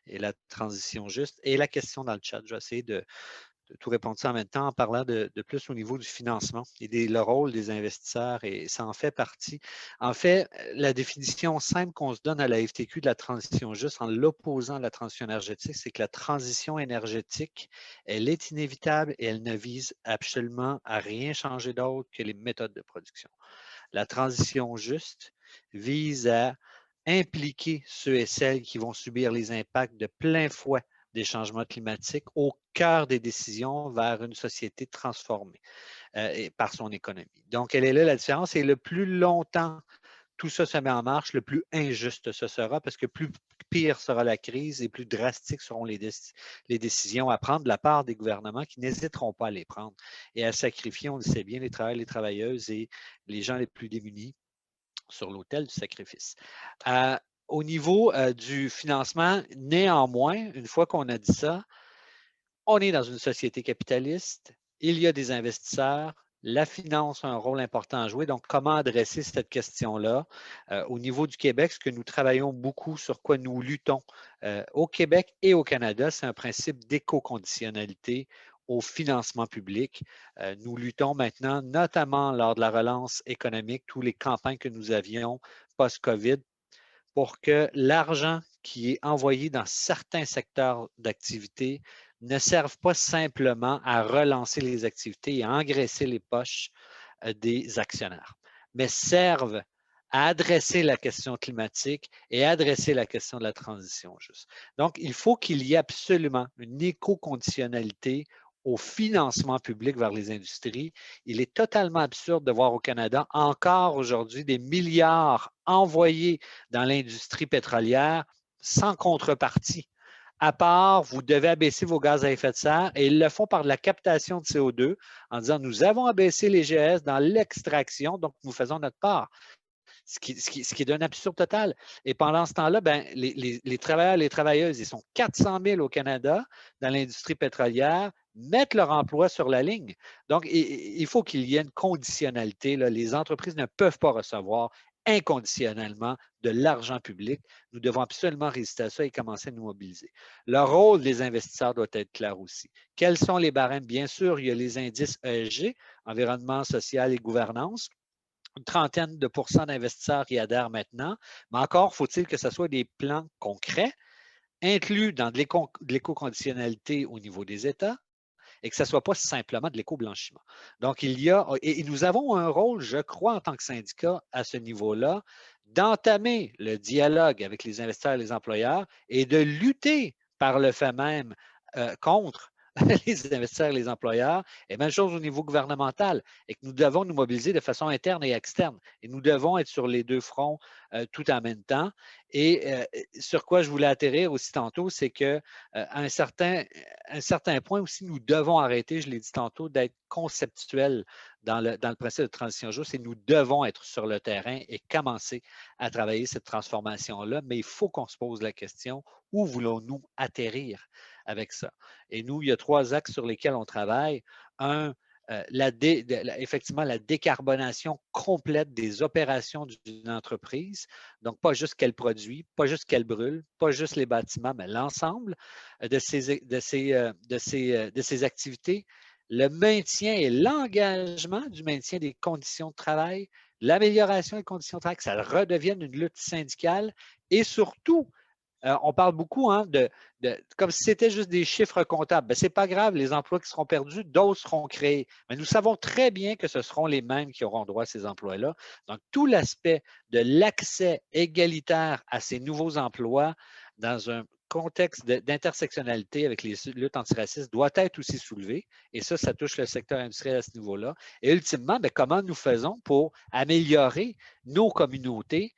et la transition juste, et la question dans le chat. Je vais essayer de tout répondre ça en même temps en parlant de plus au niveau du financement et le rôle des investisseurs, et ça en fait partie. En fait, la définition simple qu'on se donne à la FTQ de la transition juste en l'opposant à la transition énergétique, c'est que la transition énergétique, elle est inévitable et elle ne vise absolument à rien changer d'autre que les méthodes de production. La transition juste vise à impliquer ceux et celles qui vont subir les impacts de plein fouet des changements climatiques au cœur des décisions vers une société transformée par son économie. Donc, elle est là la différence. Et le plus longtemps tout ça se met en marche, le plus injuste ce sera, parce que plus pire sera la crise et plus drastiques seront les décisions à prendre de la part des gouvernements qui n'hésiteront pas à les prendre et à sacrifier, on le sait bien, les travailleurs, les travailleuses et les gens les plus démunis sur l'autel du sacrifice. Au niveau du financement, néanmoins, une fois qu'on a dit ça, on est dans une société capitaliste, il y a des investisseurs, la finance a un rôle important à jouer. Donc, comment adresser cette question-là? Au niveau du Québec, ce que nous travaillons beaucoup, sur quoi nous luttons au Québec et au Canada, c'est un principe d'éco-conditionnalité au financement public. Nous luttons maintenant, notamment lors de la relance économique, tous les campagnes que nous avions post-COVID, pour que l'argent qui est envoyé dans certains secteurs d'activité ne serve pas simplement à relancer les activités et à engraisser les poches des actionnaires, mais servent à adresser la question climatique et à adresser la question de la transition juste. Donc, il faut qu'il y ait absolument une éco-conditionnalité au financement public vers les industries. Il est totalement absurde de voir au Canada encore aujourd'hui des milliards envoyés dans l'industrie pétrolière sans contrepartie. À part, vous devez abaisser vos gaz à effet de serre, et ils le font par de la captation de CO2 en disant, nous avons abaissé les GS dans l'extraction, donc nous faisons notre part. Ce qui est d'un absurde total. Et pendant ce temps-là, les travailleurs et les travailleuses, ils sont 400 000 au Canada dans l'industrie pétrolière, mettent leur emploi sur la ligne. Donc, il faut qu'il y ait une conditionnalité. Là. Les entreprises ne peuvent pas recevoir inconditionnellement de l'argent public. Nous devons absolument résister à ça et commencer à nous mobiliser. Le rôle des investisseurs doit être clair aussi. Quels sont les barèmes? Bien sûr, il y a les indices ESG, environnement, social et gouvernance. Une trentaine de % d'investisseurs y adhèrent maintenant, mais encore faut-il que ce soit des plans concrets, inclus dans de l'éco-conditionnalité au niveau des États, et que ce ne soit pas simplement de l'éco-blanchiment. Donc, et nous avons un rôle, je crois, en tant que syndicat à ce niveau-là, d'entamer le dialogue avec les investisseurs et les employeurs et de lutter par le fait même contre les investisseurs et les employeurs, et même chose au niveau gouvernemental, et que nous devons nous mobiliser de façon interne et externe. Et nous devons être sur les deux fronts tout en même temps. Et sur quoi je voulais atterrir aussi tantôt, c'est qu'à un certain point aussi, nous devons arrêter, je l'ai dit tantôt, d'être conceptuels dans le principe de transition juste, et nous devons être sur le terrain et commencer à travailler cette transformation-là. Mais il faut qu'on se pose la question, où voulons-nous atterrir avec ça? Et nous, il y a 3 axes sur lesquels on travaille. Un, effectivement, la décarbonation complète des opérations d'une entreprise. Donc, pas juste qu'elle produit, pas juste qu'elle brûle, pas juste les bâtiments, mais l'ensemble de ces activités. Le maintien et l'engagement du maintien des conditions de travail, l'amélioration des conditions de travail, que ça redevienne une lutte syndicale et surtout, on parle beaucoup hein, comme si c'était juste des chiffres comptables. Ce n'est pas grave, les emplois qui seront perdus, d'autres seront créés. Mais nous savons très bien que ce seront les mêmes qui auront droit à ces emplois-là. Donc, tout l'aspect de l'accès égalitaire à ces nouveaux emplois dans un contexte d'intersectionnalité avec les luttes antiracistes doit être aussi soulevé. Et ça touche le secteur industriel à ce niveau-là. Et ultimement, comment nous faisons pour améliorer nos communautés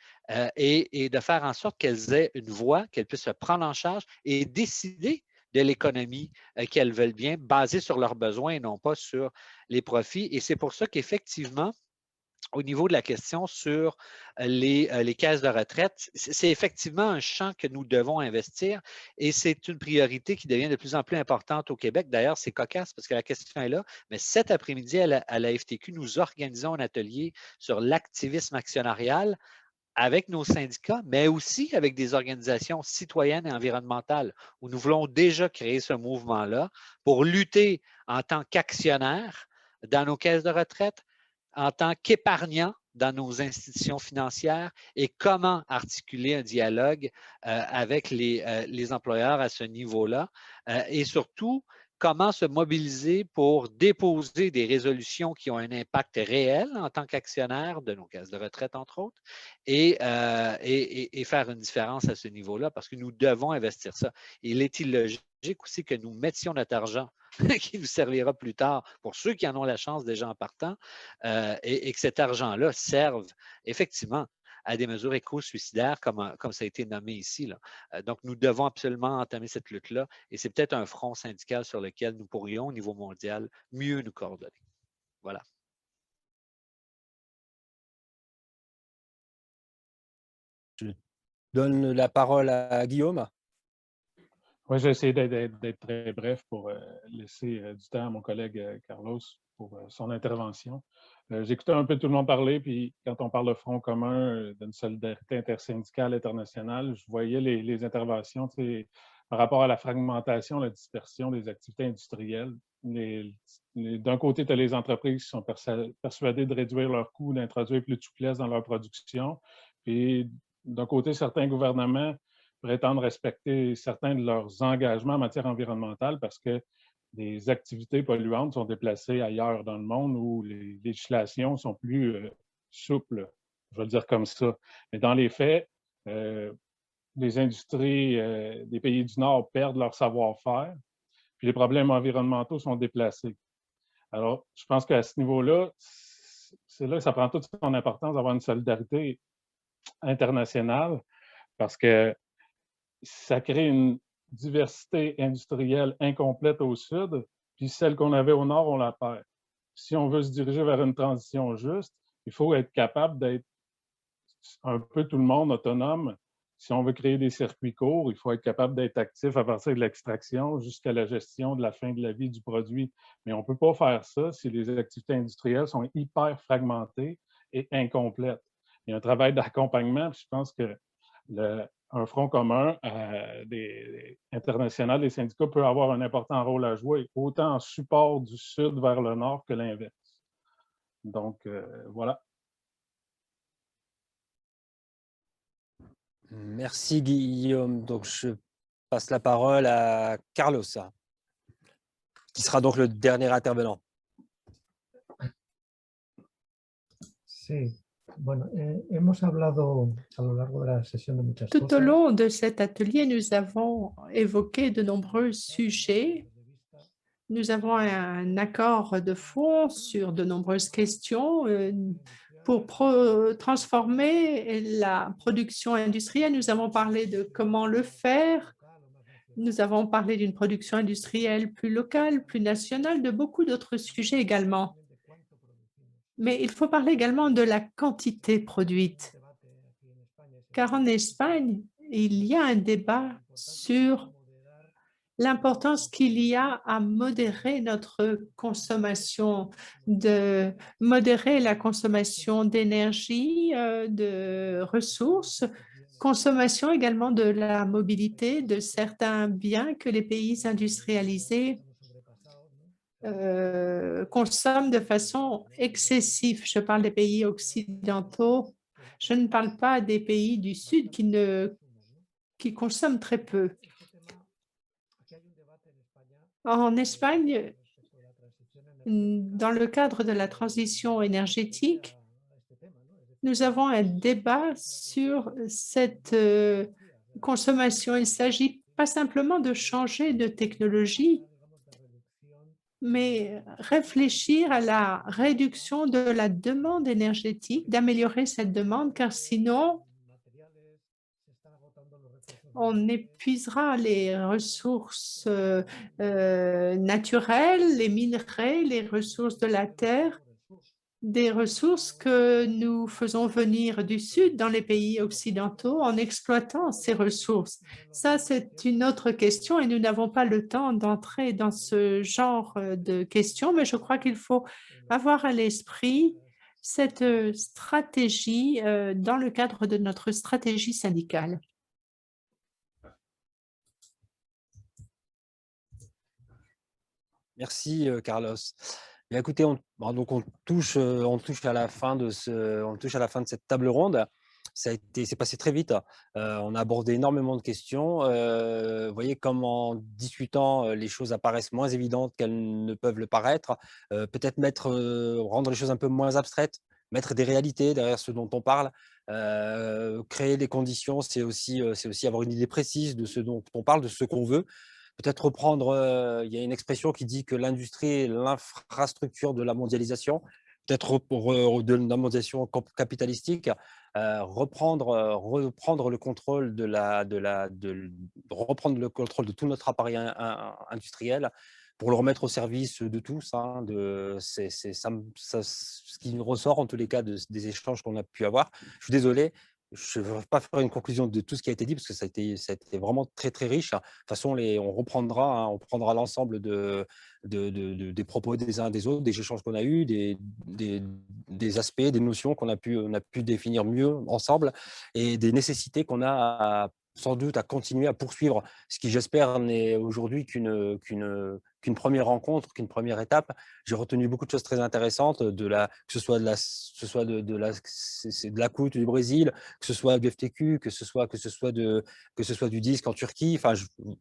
et de faire en sorte qu'elles aient une voix, qu'elles puissent se prendre en charge et décider de l'économie qu'elles veulent bien, basée sur leurs besoins et non pas sur les profits. Et c'est pour ça qu'effectivement, au niveau de la question sur les caisses de retraite, c'est effectivement un champ que nous devons investir et c'est une priorité qui devient de plus en plus importante au Québec. D'ailleurs, c'est cocasse parce que la question est là, mais cet après-midi à la FTQ, nous organisons un atelier sur l'activisme actionnarial avec nos syndicats, mais aussi avec des organisations citoyennes et environnementales où nous voulons déjà créer ce mouvement-là pour lutter en tant qu'actionnaires dans nos caisses de retraite, en tant qu'épargnants dans nos institutions financières et comment articuler un dialogue avec les employeurs à ce niveau-là et surtout, comment se mobiliser pour déposer des résolutions qui ont un impact réel en tant qu'actionnaire de nos caisses de retraite, entre autres, et faire une différence à ce niveau-là parce que nous devons investir ça. Il est illogique aussi que nous mettions notre argent qui nous servira plus tard pour ceux qui en ont la chance déjà en partant et que cet argent-là serve effectivement à des mesures éco-suicidaires comme ça a été nommé ici. Là. Donc, nous devons absolument entamer cette lutte-là et c'est peut-être un front syndical sur lequel nous pourrions, au niveau mondial, mieux nous coordonner. Voilà. Je donne la parole à Guillaume. Oui, j'ai essayé d'être très bref pour laisser du temps à mon collègue Carlos pour son intervention. J'écoutais un peu tout le monde parler, puis quand on parle de front commun, d'une solidarité intersyndicale internationale, je voyais les interventions par rapport à la fragmentation, la dispersion des activités industrielles. D'un côté, tu as les entreprises qui sont persuadées de réduire leurs coûts, d'introduire plus de souplesse dans leur production. Puis d'un côté, certains gouvernements prétendent respecter certains de leurs engagements en matière environnementale parce que des activités polluantes sont déplacées ailleurs dans le monde où les législations sont plus souples, je vais le dire comme ça. Mais dans les faits, les industries des pays du Nord perdent leur savoir-faire, puis les problèmes environnementaux sont déplacés. Alors, je pense qu'à ce niveau-là, c'est là que ça prend toute son importance d'avoir une solidarité internationale parce que ça crée une diversité industrielle incomplète au sud, puis celle qu'on avait au nord, on la perd. Si on veut se diriger vers une transition juste, il faut être capable d'être un peu tout le monde autonome. Si on veut créer des circuits courts, il faut être capable d'être actif à partir de l'extraction jusqu'à la gestion de la fin de la vie du produit. Mais on ne peut pas faire ça si les activités industrielles sont hyper fragmentées et incomplètes. Il y a un travail d'accompagnement, je pense que un front commun international des syndicats peut avoir un important rôle à jouer, autant en support du sud vers le nord que l'inverse. Donc, voilà. Merci Guillaume. Donc, je passe la parole à Carlos, qui sera donc le dernier intervenant. Sí. Bueno, hemos hablado a lo largo de la sesión de muchas Tout au cosas. long de cet atelier, nous avons évoqué de nombreux sujets. Nous avons un accord de fond sur de nombreuses questions. Pour transformer la production industrielle, nous avons parlé de comment le faire. Nous avons parlé d'une production industrielle plus locale, plus nationale, de beaucoup d'autres sujets également. Mais il faut parler également de la quantité produite. Car en Espagne, il y a un débat sur l'importance qu'il y a à modérer notre consommation, de modérer la consommation d'énergie, de ressources, consommation également de la mobilité de certains biens que les pays industrialisés consomment de façon excessive. Je parle des pays occidentaux. Je ne parle pas des pays du Sud qui ne qui consomment très peu. En Espagne, dans le cadre de la transition énergétique, nous avons un débat sur cette consommation. Il ne s'agit pas simplement de changer de technologie, mais réfléchir à la réduction de la demande énergétique, d'améliorer cette demande, car sinon, on épuisera les ressources naturelles, les minerais, les ressources de la terre, des ressources que nous faisons venir du Sud dans les pays occidentaux en exploitant ces ressources. Ça, c'est une autre question et nous n'avons pas le temps d'entrer dans ce genre de questions, mais je crois qu'il faut avoir à l'esprit cette stratégie dans le cadre de notre stratégie syndicale. Merci, Carlos. Bien, écoutez, on touche à la fin de cette table ronde. C'est passé très vite. On a abordé énormément de questions. Vous voyez comme en discutant, les choses apparaissent moins évidentes qu'elles ne peuvent le paraître. Peut-être rendre les choses un peu moins abstraites, mettre des réalités derrière ce dont on parle. Créer des conditions, c'est aussi avoir une idée précise de ce dont on parle, de ce qu'on veut. Peut-être reprendre, il y a une expression qui dit que l'industrie est l'infrastructure de la mondialisation, peut-être de la mondialisation capitalistique, reprendre le contrôle reprendre le contrôle de tout notre appareil industriel pour le remettre au service de tous. C'est ce qui ressort en tous les cas des échanges qu'on a pu avoir. Je suis désolé. Je ne veux pas faire une conclusion de tout ce qui a été dit parce que ça a été vraiment très, très riche. De toute façon, on reprendra l'ensemble des propos des uns des autres, des échanges qu'on a eus, des aspects, des notions qu'on a pu définir mieux ensemble et des nécessités qu'on a sans doute à continuer à poursuivre, ce qui j'espère n'est aujourd'hui qu'une première rencontre, qu'une première étape. J'ai retenu beaucoup de choses très intéressantes, que ce soit de la COUT du Brésil, que ce soit du FTQ, que ce soit du disque en Turquie, enfin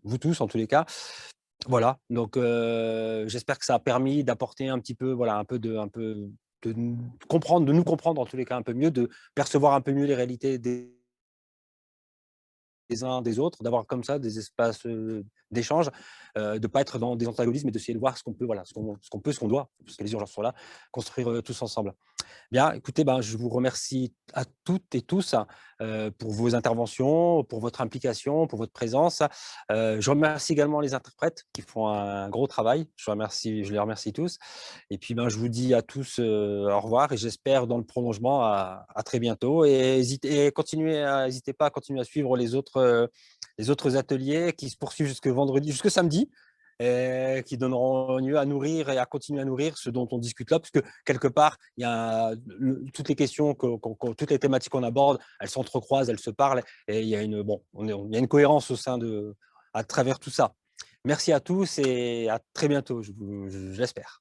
vous tous en tous les cas. Voilà, donc j'espère que ça a permis d'apporter un petit peu, voilà, de nous comprendre en tous les cas un peu mieux, de percevoir un peu mieux les réalités des uns des autres, d'avoir comme ça des espaces d'échange, de ne pas être dans des antagonismes et d'essayer de voir ce qu'on peut, ce qu'on doit, parce que les urgences sont là, construire tous ensemble. Bien, écoutez, je vous remercie à toutes et tous pour vos interventions, pour votre implication, pour votre présence. Je remercie également les interprètes qui font un gros travail. Je les remercie tous. Et puis, je vous dis à tous au revoir et j'espère dans le prolongement à très bientôt. Et n'hésitez pas à continuer à suivre les autres ateliers qui se poursuivent jusque samedi. Qui donneront lieu à nourrir et à continuer à nourrir ce dont on discute là, parce que quelque part, il y a toutes les questions, toutes les thématiques qu'on aborde, elles s'entrecroisent, elles se parlent, et il y a une cohérence à travers tout ça. Merci à tous et à très bientôt, j'espère.